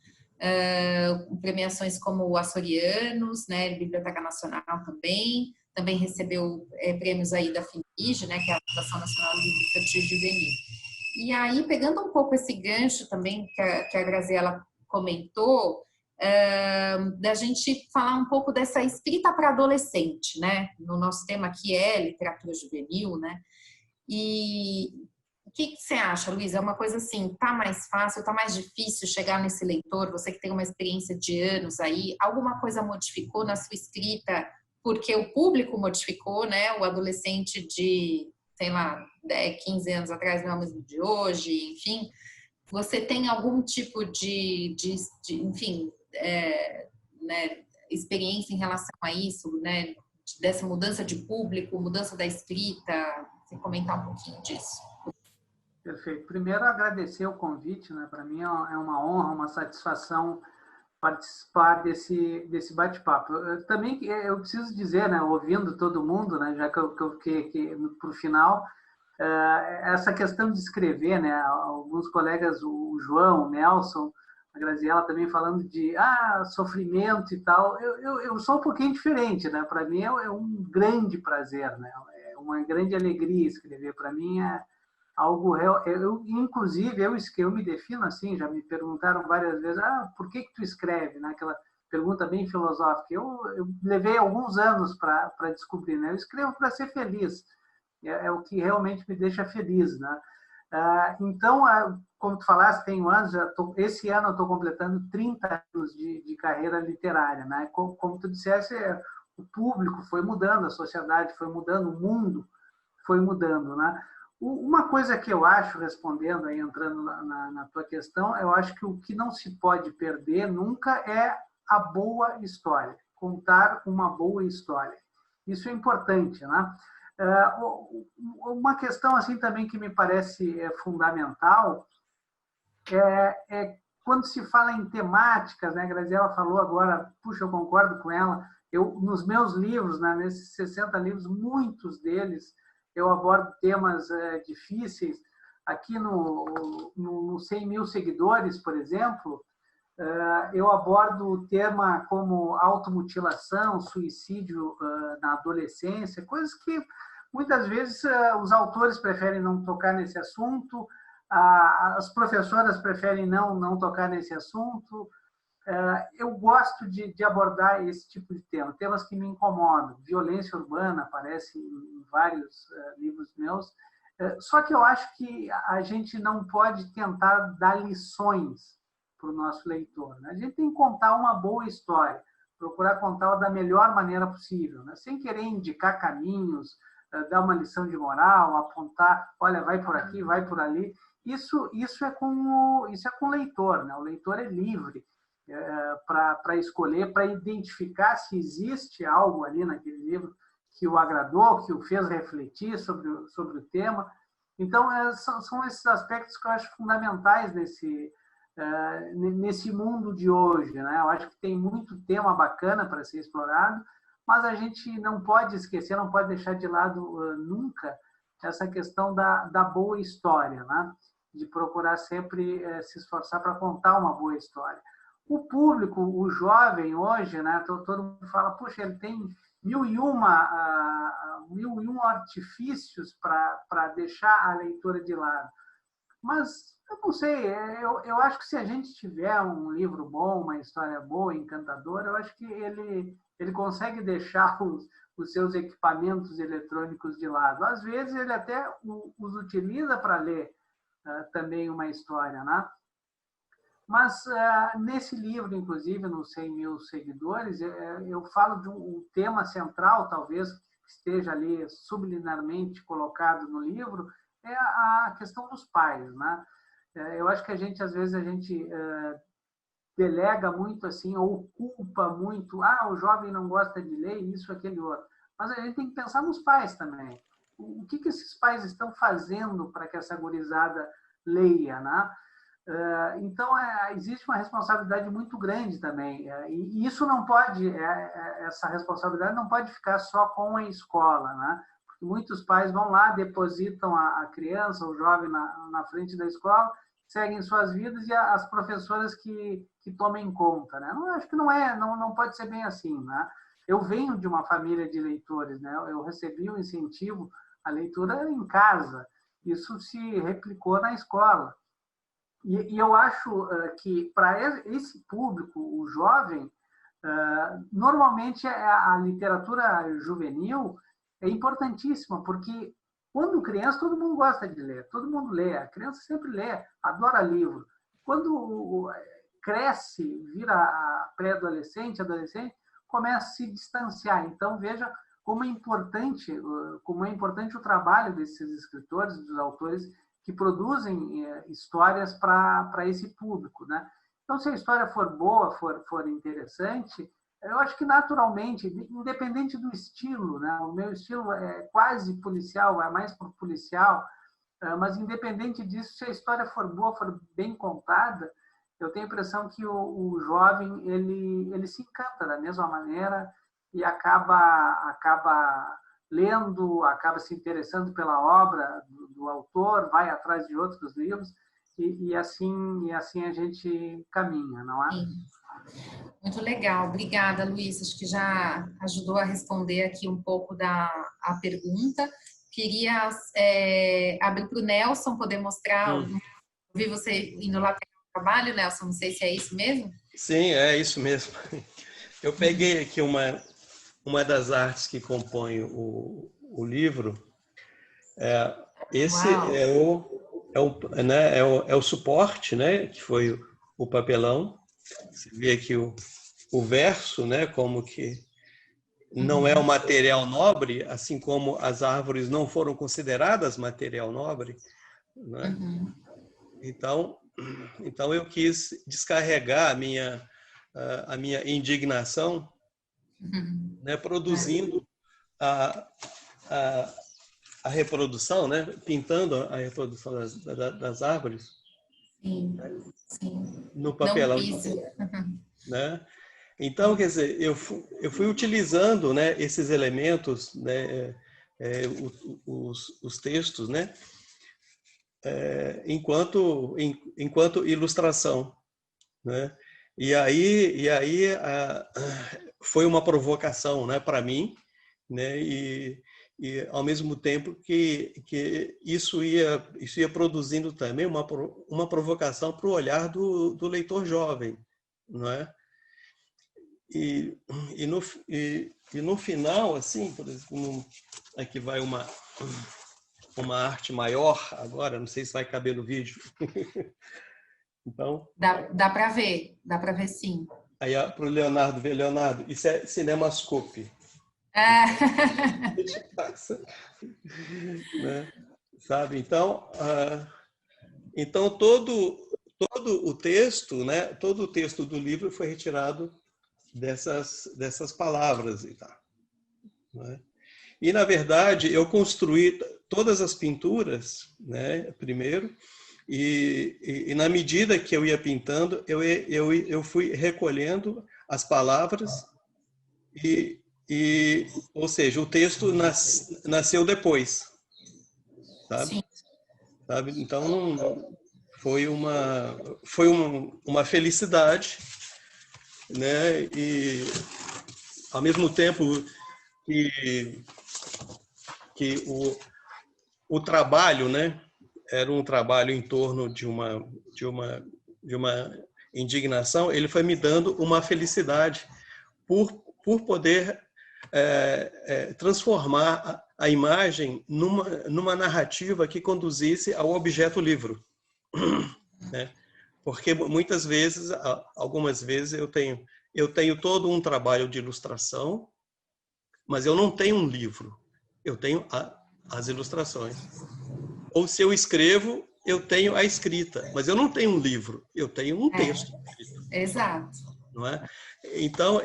premiações como o Açorianos, né? Biblioteca Nacional também recebeu prêmios aí da FINIJ, né? Que é a Fundação Nacional de Livro Infantil e Juvenil. E aí, pegando um pouco esse gancho também que a Graziela comentou, da gente falar um pouco dessa escrita para adolescente, né? No nosso tema aqui é literatura juvenil, né? E o que você acha, Luiz? É uma coisa assim, tá mais fácil, tá mais difícil chegar nesse leitor? Você que tem uma experiência de anos aí, alguma coisa modificou na sua escrita porque o público modificou, né? O adolescente de, sei lá, 10, 15 anos atrás não é o mesmo de hoje, enfim. Você tem algum tipo de enfim, né, experiência em relação a isso, né? Dessa mudança de público, mudança da escrita? Você comentar um pouquinho disso. Perfeito. Primeiro, agradecer o convite, né? Para mim é uma honra, uma satisfação participar desse bate-papo. Também eu preciso dizer, né, ouvindo todo mundo, né, já que eu fiquei para o final, essa questão de escrever, né, alguns colegas, o João, o Nelson, a Graziela também falando de sofrimento e tal, eu sou um pouquinho diferente, né? Para mim é um grande prazer, né? É uma grande alegria escrever. Para mim é algo real. Inclusive, eu me defino assim, já me perguntaram várias vezes, por que tu escreve? Né? Aquela pergunta bem filosófica. Eu levei alguns anos para descobrir, né? Eu escrevo para ser feliz. É o que realmente me deixa feliz, né? Então, como tu falaste, tenho anos, esse ano eu estou completando 30 anos de carreira literária, né? Como tu disseste, o público foi mudando, a sociedade foi mudando, o mundo foi mudando, né? Uma coisa que eu acho, respondendo aí, entrando na tua questão, eu acho que o que não se pode perder nunca é a boa história, contar uma boa história. Isso é importante, né? Uma questão assim também que me parece fundamental é quando se fala em temáticas, né? A Graziela falou agora, puxa, eu concordo com ela, nos meus livros, né, nesses 60 livros, muitos deles eu abordo temas difíceis. Aqui no 100 mil seguidores, por exemplo, eu abordo o tema como automutilação, suicídio na adolescência, coisas que muitas vezes os autores preferem não tocar nesse assunto, as professoras preferem não tocar nesse assunto. Eu gosto de abordar esse tipo de tema, temas que me incomodam. Violência urbana aparece em vários livros meus, só que eu acho que a gente não pode tentar dar lições para o nosso leitor, né? A gente tem que contar uma boa história, procurar contá-la da melhor maneira possível, né? Sem querer indicar caminhos, dar uma lição de moral, apontar, olha, vai por aqui, vai por ali. Isso é com o leitor, né? O leitor é livre para escolher, para identificar se existe algo ali naquele livro que o agradou, que o fez refletir sobre o tema. Então, são esses aspectos que eu acho fundamentais nesse mundo de hoje, né? Eu acho que tem muito tema bacana para ser explorado, mas a gente não pode esquecer, não pode deixar de lado nunca essa questão da boa história, né? De procurar sempre se esforçar para contar uma boa história. O público, o jovem hoje, né? Todo mundo fala, puxa, ele tem mil e um artifícios para deixar a leitura de lado. Mas eu não sei, eu acho que se a gente tiver um livro bom, uma história boa, encantadora, eu acho que ele consegue deixar os seus equipamentos eletrônicos de lado. Às vezes ele até os utiliza para ler também uma história, né? Mas nesse livro, inclusive, nos 100 mil seguidores, eu falo de um tema central, talvez, que esteja ali subliminarmente colocado no livro, é a questão dos pais, né? Eu acho que às vezes a gente delega muito assim, ou culpa muito, o jovem não gosta de ler isso, aquele outro. Mas a gente tem que pensar nos pais também. o que esses pais estão fazendo para que essa gurizada leia, né? Então, existe uma responsabilidade muito grande também. E isso não pode, essa responsabilidade não pode ficar só com a escola, né? Porque muitos pais vão lá, depositam a criança, o jovem na frente da escola, seguem suas vidas e as professoras que tomem conta, né? Eu acho que não pode ser bem assim, né? Eu venho de uma família de leitores, né? Eu recebi um incentivo à leitura em casa. Isso se replicou na escola. E eu acho que, para esse público, o jovem, normalmente a literatura juvenil é importantíssima, porque quando criança, todo mundo gosta de ler, todo mundo lê, a criança sempre lê, adora livro. Quando cresce, vira pré-adolescente, adolescente, começa a se distanciar. Então, veja como é importante o trabalho desses escritores, dos autores, que produzem histórias para esse público, né? Então, se a história for boa, for interessante, eu acho que naturalmente, independente do estilo, né? O meu estilo é quase policial, é mais para policial, mas independente disso, se a história for boa, for bem contada, eu tenho a impressão que o jovem ele se encanta da mesma maneira e acaba lendo, acaba se interessando pela obra do autor, vai atrás de outros livros e assim a gente caminha, não é? Sim. Muito legal, obrigada, Luiz. Acho que já ajudou a responder aqui um pouco a pergunta. Queria abrir para o Nelson poder mostrar. Vi você indo lá pegar o trabalho, Nelson, não sei se é isso mesmo? Sim, é isso mesmo. Eu peguei aqui uma das artes que compõe o livro. Esse é o suporte, né, que foi o papelão. Você vê aqui o verso, né, como que não é um material nobre, assim como as árvores não foram consideradas material nobre, né? Então eu quis descarregar a minha indignação, né, produzindo a reprodução, né, pintando a reprodução das árvores. Sim, sim. No papelão. Né? Então, quer dizer, eu fui utilizando, né, esses elementos, né, os textos, né, enquanto ilustração, né? E aí foi uma provocação, né, para mim, né, e ao mesmo tempo que isso ia produzindo também uma provocação para o olhar do leitor jovem, não é? E no final, assim, por exemplo, aqui vai uma arte maior agora, não sei se vai caber no vídeo. Então, dá para ver sim. Aí para o Leonardo ver, Leonardo, isso é CinemaScope. Né? Sabe? Então todo o texto, né? Todo o texto do livro foi retirado dessas palavras e tal, né? E na verdade eu construí todas as pinturas, né? Primeiro, e na medida que eu ia pintando, eu fui recolhendo as palavras ou seja, o texto nasceu depois, sabe? Sim. Sabe? Então foi uma felicidade, né? E ao mesmo tempo que o trabalho, né, era um trabalho em torno de uma indignação, ele foi me dando uma felicidade por poder transformar a imagem numa narrativa que conduzisse ao objeto livro, né? Porque muitas vezes, algumas vezes eu tenho todo um trabalho de ilustração, mas eu não tenho um livro, eu tenho as ilustrações. Ou se eu escrevo, eu tenho a escrita, mas eu não tenho um livro, eu tenho um texto. Exato. Não é? Então,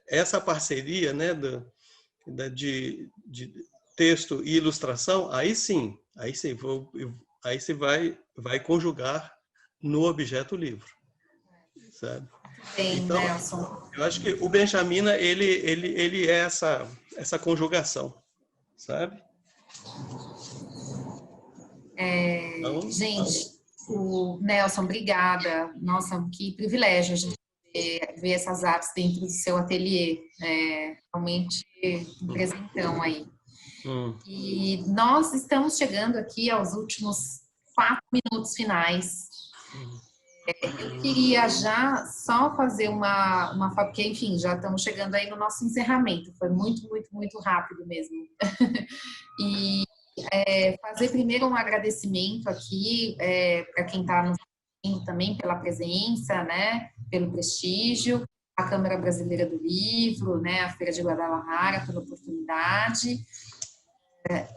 essa parceria, né, texto e ilustração, aí sim, aí você vai conjugar no objeto livro, sabe? Bem, Então, Nelson. eu acho que o Benjamina, ele é essa conjugação, sabe? Então, Gente, o Nelson, obrigada. Nossa, que privilégio a gente ver essas artes dentro do seu ateliê. Realmente um presentão aí. E nós estamos chegando aqui aos últimos 4 minutos finais. Eu queria já só fazer porque, enfim, já estamos chegando aí no nosso encerramento. Foi muito, muito, muito rápido mesmo. E fazer primeiro um agradecimento aqui para quem está nos assistindo também pela presença, né, pelo prestígio, a Câmara Brasileira do Livro, né, a Feira de Guadalajara pela oportunidade,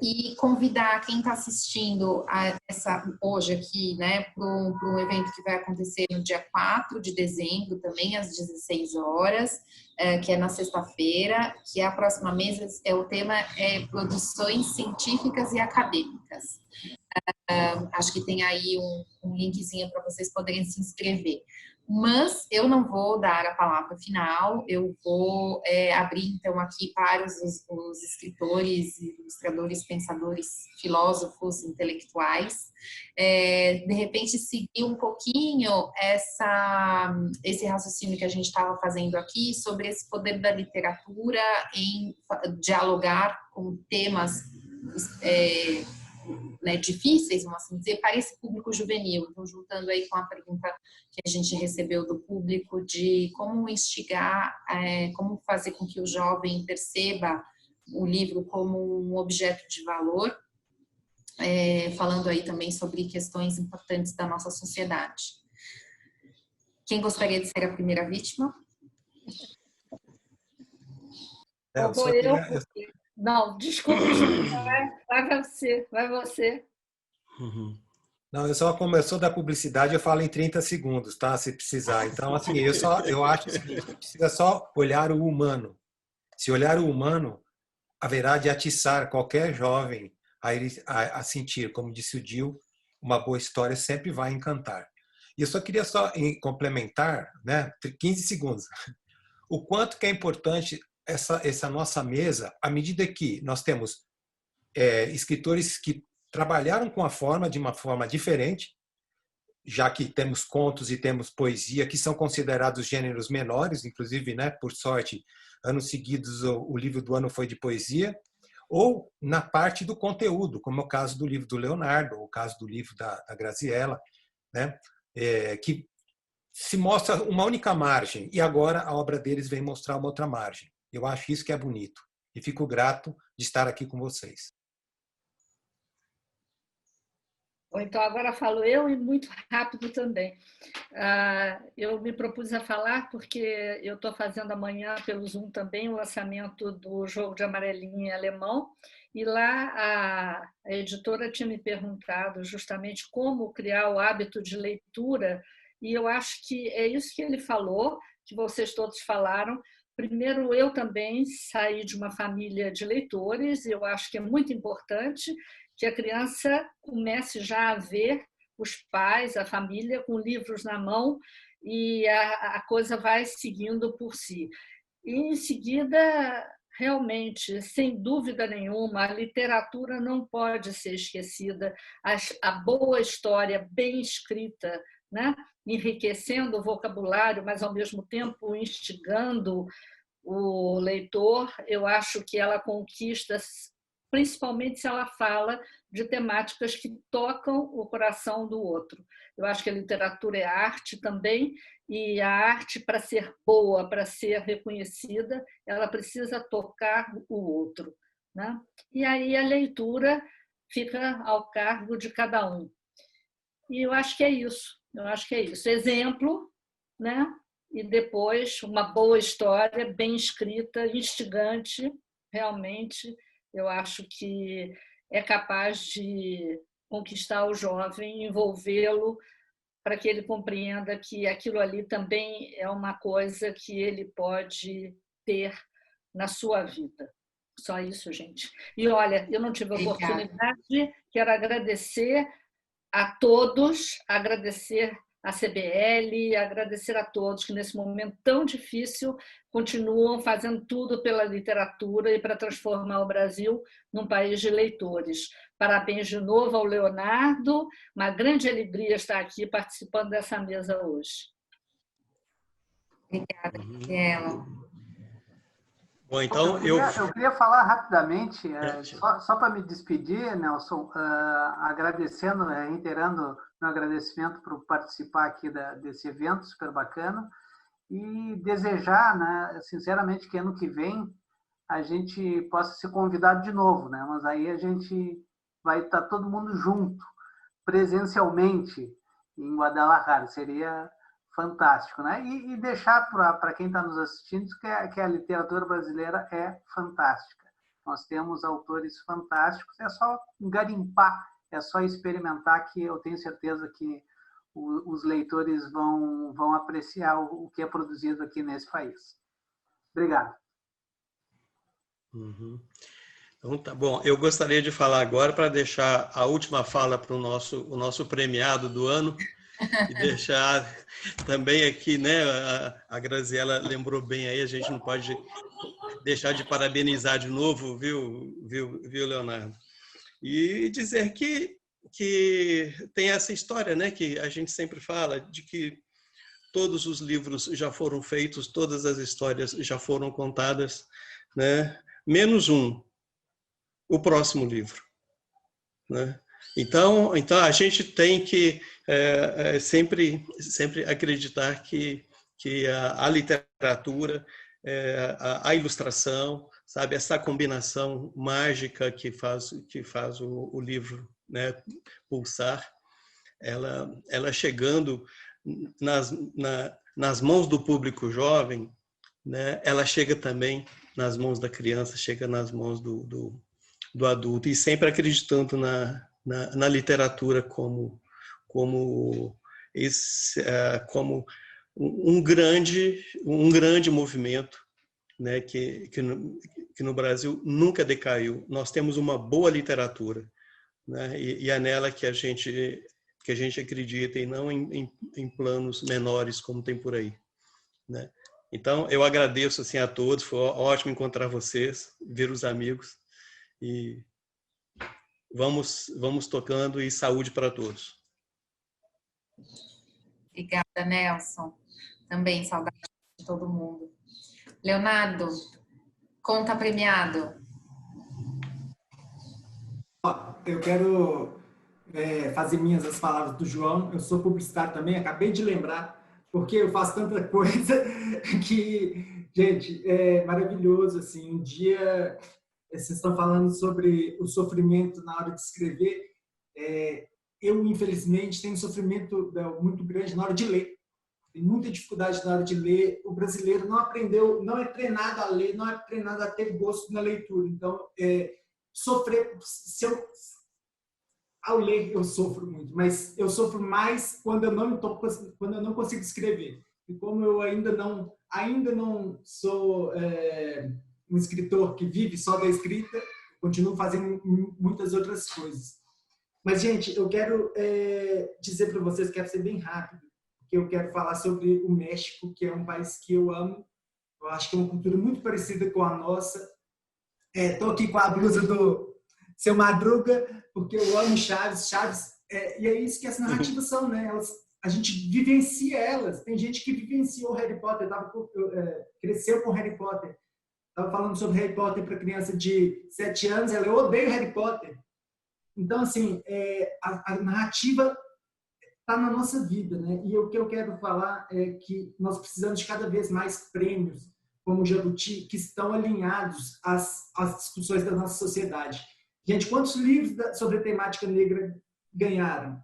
e convidar quem está assistindo hoje aqui, né, para um evento que vai acontecer no dia 4 de dezembro, também às 16 horas, que é na sexta-feira, que a próxima mesa, o tema é produções científicas e acadêmicas. Acho que tem aí um linkzinho para vocês poderem se inscrever. Mas eu não vou dar a palavra final, eu vou abrir então aqui para os escritores, ilustradores, pensadores, filósofos, intelectuais, de repente seguir um pouquinho esse raciocínio que a gente estava fazendo aqui sobre esse poder da literatura em dialogar com temas difíceis, vamos assim dizer, para esse público juvenil. Então, juntando aí com a pergunta que a gente recebeu do público de como instigar, como fazer com que o jovem perceba o livro como um objeto de valor, falando aí também sobre questões importantes da nossa sociedade. Quem gostaria de ser a primeira vítima? Vou eu. Não, desculpa, vai você. Não, eu só começou da publicidade, eu falo em 30 segundos, tá? Se precisar. Então, assim, eu acho o seguinte, precisa só olhar o humano. Se olhar o humano, haverá de atiçar qualquer jovem a sentir, como disse o Dil, uma boa história sempre vai encantar. E eu só queria complementar, né, 15 segundos, o quanto que é importante essa nossa mesa, à medida que nós temos escritores que trabalharam com a forma de uma forma diferente, já que temos contos e temos poesia, que são considerados gêneros menores, inclusive, né, por sorte, anos seguidos o livro do ano foi de poesia, ou na parte do conteúdo, como é o caso do livro do Leonardo, ou o caso do livro da Graziella, né, que se mostra uma única margem, e agora a obra deles vem mostrar uma outra margem. Eu acho isso que é bonito, e fico grato de estar aqui com vocês. Então, agora falo eu e muito rápido também. Eu me propus a falar porque eu estou fazendo amanhã pelo Zoom também o lançamento do Jogo de Amarelinha em alemão, e lá a editora tinha me perguntado justamente como criar o hábito de leitura, e eu acho que é isso que ele falou, que vocês todos falaram. Primeiro, eu também saí de uma família de leitores, e eu acho que é muito importante que a criança comece já a ver os pais, a família, com livros na mão, e a coisa vai seguindo por si. E, em seguida, realmente, sem dúvida nenhuma, a literatura não pode ser esquecida. A boa história, bem escrita, né? Enriquecendo o vocabulário, mas, ao mesmo tempo, instigando o leitor, eu acho que ela conquista, principalmente se ela fala de temáticas que tocam o coração do outro. Eu acho que a literatura é arte também, e a arte, para ser boa, para ser reconhecida, ela precisa tocar o outro, né? E aí a leitura fica ao cargo de cada um. E eu acho que é isso. Exemplo, né? E depois uma boa história, bem escrita, instigante, realmente, eu acho que é capaz de conquistar o jovem, envolvê-lo, para que ele compreenda que aquilo ali também é uma coisa que ele pode ter na sua vida. Só isso, gente. E olha, eu não tive a oportunidade, quero agradecer a todos, agradecer a CBL, agradecer a todos que nesse momento tão difícil continuam fazendo tudo pela literatura e para transformar o Brasil num país de leitores. Parabéns de novo ao Leonardo, uma grande alegria estar aqui participando dessa mesa hoje. Obrigada, Gabriela. Bom, então eu queria falar rapidamente, só para me despedir, Nelson, agradecendo, reiterando meu agradecimento por participar aqui desse evento super bacana e desejar, né, sinceramente, que ano que vem a gente possa ser convidado de novo, né? Mas aí a gente vai estar todo mundo junto, presencialmente, em Guadalajara. Seria fantástico, né? E deixar para quem está nos assistindo que a literatura brasileira é fantástica. Nós temos autores fantásticos, é só garimpar, é só experimentar, que eu tenho certeza que os leitores vão apreciar o que é produzido aqui nesse país. Obrigado. Então, tá bom. Eu gostaria de falar agora, para deixar a última fala para o nosso premiado do ano, e deixar também aqui, né, a Graziela lembrou bem aí, a gente não pode deixar de parabenizar de novo, viu, Leonardo? E dizer que tem essa história, né, que a gente sempre fala, de que todos os livros já foram feitos, todas as histórias já foram contadas, né, menos o próximo livro, né? Então a gente tem que sempre acreditar que a literatura, a ilustração, sabe, essa combinação mágica que faz o livro, né, pulsar, ela chegando nas mãos do público jovem, né, ela chega também nas mãos da criança, chega nas mãos do adulto, e sempre acreditando na literatura como um grande movimento, né, que no Brasil nunca decaiu. Nós temos uma boa literatura, né, e é nela que a gente acredita, e não em planos menores como tem por aí, né? Então eu agradeço assim a todos, foi ótimo encontrar vocês, ver os amigos, e vamos tocando, e saúde para todos. Obrigada, Nelson. Também saudade de todo mundo. Leonardo, conta premiado. Eu quero fazer minhas as palavras do João. Eu sou publicitário também, acabei de lembrar, porque eu faço tanta coisa que, gente, é maravilhoso. Assim, um dia vocês estão falando sobre o sofrimento na hora de escrever. Eu, infelizmente, tenho um sofrimento muito grande na hora de ler. Tem muita dificuldade na hora de ler. O brasileiro não aprendeu, não é treinado a ler, não é treinado a ter gosto na leitura. Então, sofrer, ao ler eu sofro muito, mas eu sofro mais quando eu não consigo escrever. E como eu ainda não sou um escritor que vive só da escrita, continuo fazendo muitas outras coisas. Mas, gente, eu quero dizer para vocês, quero ser bem rápido, porque eu quero falar sobre o México, que é um país que eu amo. Eu acho que é uma cultura muito parecida com a nossa. Estou aqui com a blusa do Seu Madruga, porque eu amo Chaves. E é isso que as narrativas são, né? A gente vivencia elas. Tem gente que vivenciou Harry Potter, cresceu com Harry Potter. Estava falando sobre Harry Potter para criança de 7 anos, eu odeio Harry Potter. Então, assim, a narrativa está na nossa vida, né? E o que eu quero falar é que nós precisamos de cada vez mais prêmios, como o Jabuti, que estão alinhados às discussões da nossa sociedade. Gente, quantos livros sobre a temática negra ganharam?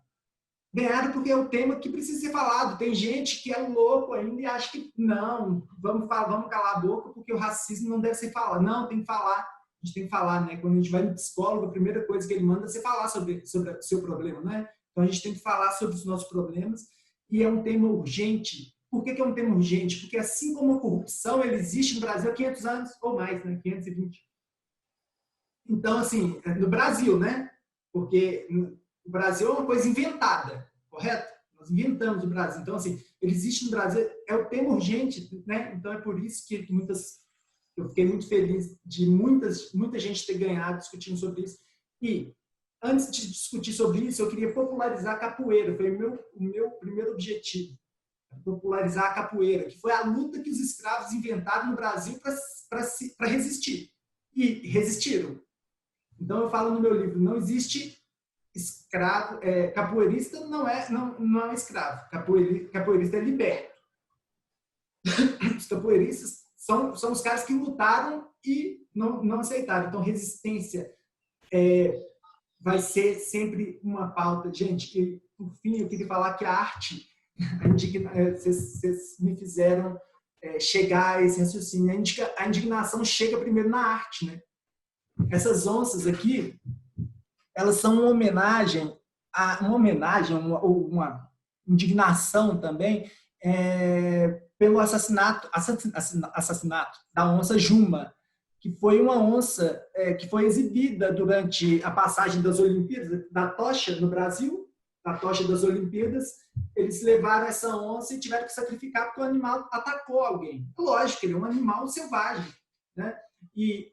Ganharam porque é um tema que precisa ser falado. Tem gente que é louco ainda e acha que não, vamos calar a boca porque o racismo não deve ser falado. Não, tem que falar. A gente tem que falar, né? Quando a gente vai no psicólogo, a primeira coisa que ele manda é você falar sobre o seu problema, né? Então a gente tem que falar sobre os nossos problemas, e é um tema urgente. Por que é um tema urgente? Porque assim como a corrupção, ele existe no Brasil há 500 anos ou mais, né? 520. Então, assim, no Brasil, né? Porque o Brasil é uma coisa inventada, correto? Nós inventamos o Brasil. Então, assim, ele existe no Brasil, é o tema urgente, né? Então, é por isso que eu fiquei muito feliz de muita gente ter ganhado discutindo sobre isso. E, antes de discutir sobre isso, eu queria popularizar a capoeira. Foi o meu primeiro objetivo. Popularizar a capoeira, que foi a luta que os escravos inventaram no Brasil para resistir. E resistiram. Então, eu falo no meu livro, não existe escravo, capoeirista não é escravo, capoeirista é liberto. Os capoeiristas são os caras que lutaram e não aceitaram. Então, resistência vai ser sempre uma pauta. Gente, e, por fim, eu queria falar que a arte, vocês me fizeram chegar a esse raciocínio. A indignação chega primeiro na arte, né? Essas onças aqui, elas são uma homenagem, ou uma indignação também, pelo assassinato da onça Juma, que foi uma onça que foi exibida durante a passagem das Olimpíadas, da tocha no Brasil, da tocha das Olimpíadas. Eles levaram essa onça e tiveram que sacrificar porque o animal atacou alguém. Lógico, ele é um animal selvagem, né? E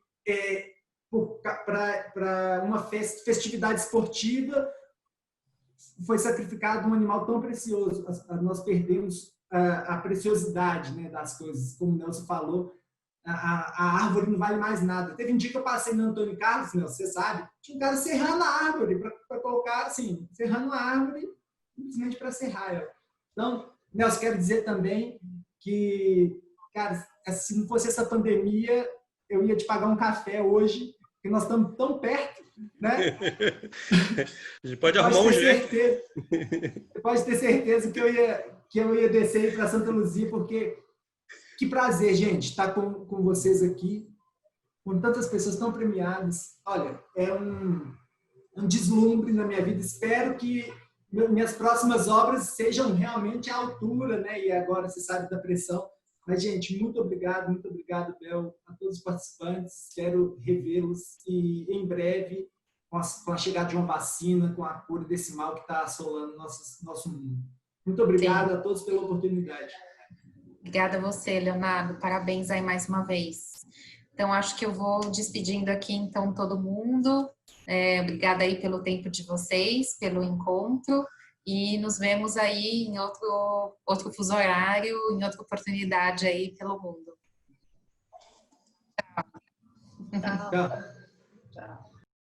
para uma festividade esportiva foi sacrificado um animal tão precioso. Nós perdemos a preciosidade, né, das coisas. Como o Nelson falou, a árvore não vale mais nada. Teve um dia que eu passei no Antônio Carlos, Nelson, você sabe, tinha um cara serrando a árvore, para colocar assim, serrando a árvore simplesmente para serrar ela. Então, Nelson, quero dizer também que, cara, se não fosse essa pandemia, eu ia te pagar um café hoje, porque nós estamos tão perto, né? A gente pode arrumar um jeito. Você pode ter certeza que eu ia descer aí para Santa Luzia, porque que prazer, gente, estar com vocês aqui, com tantas pessoas tão premiadas. Olha, é um deslumbre na minha vida. Espero que minhas próximas obras sejam realmente à altura, né? E agora você sabe da pressão. Mas, gente, muito obrigado, Bel, a todos os participantes. Quero revê-los e, em breve, com a chegada de uma vacina, com a cura desse mal que está assolando nosso mundo. Muito obrigado a todos pela oportunidade. Obrigada a você, Leonardo. Parabéns aí mais uma vez. Então, acho que eu vou despedindo aqui, então, todo mundo. Obrigada aí pelo tempo de vocês, pelo encontro. E nos vemos aí em outro fuso horário, em outra oportunidade aí pelo mundo. Tchau. Tchau.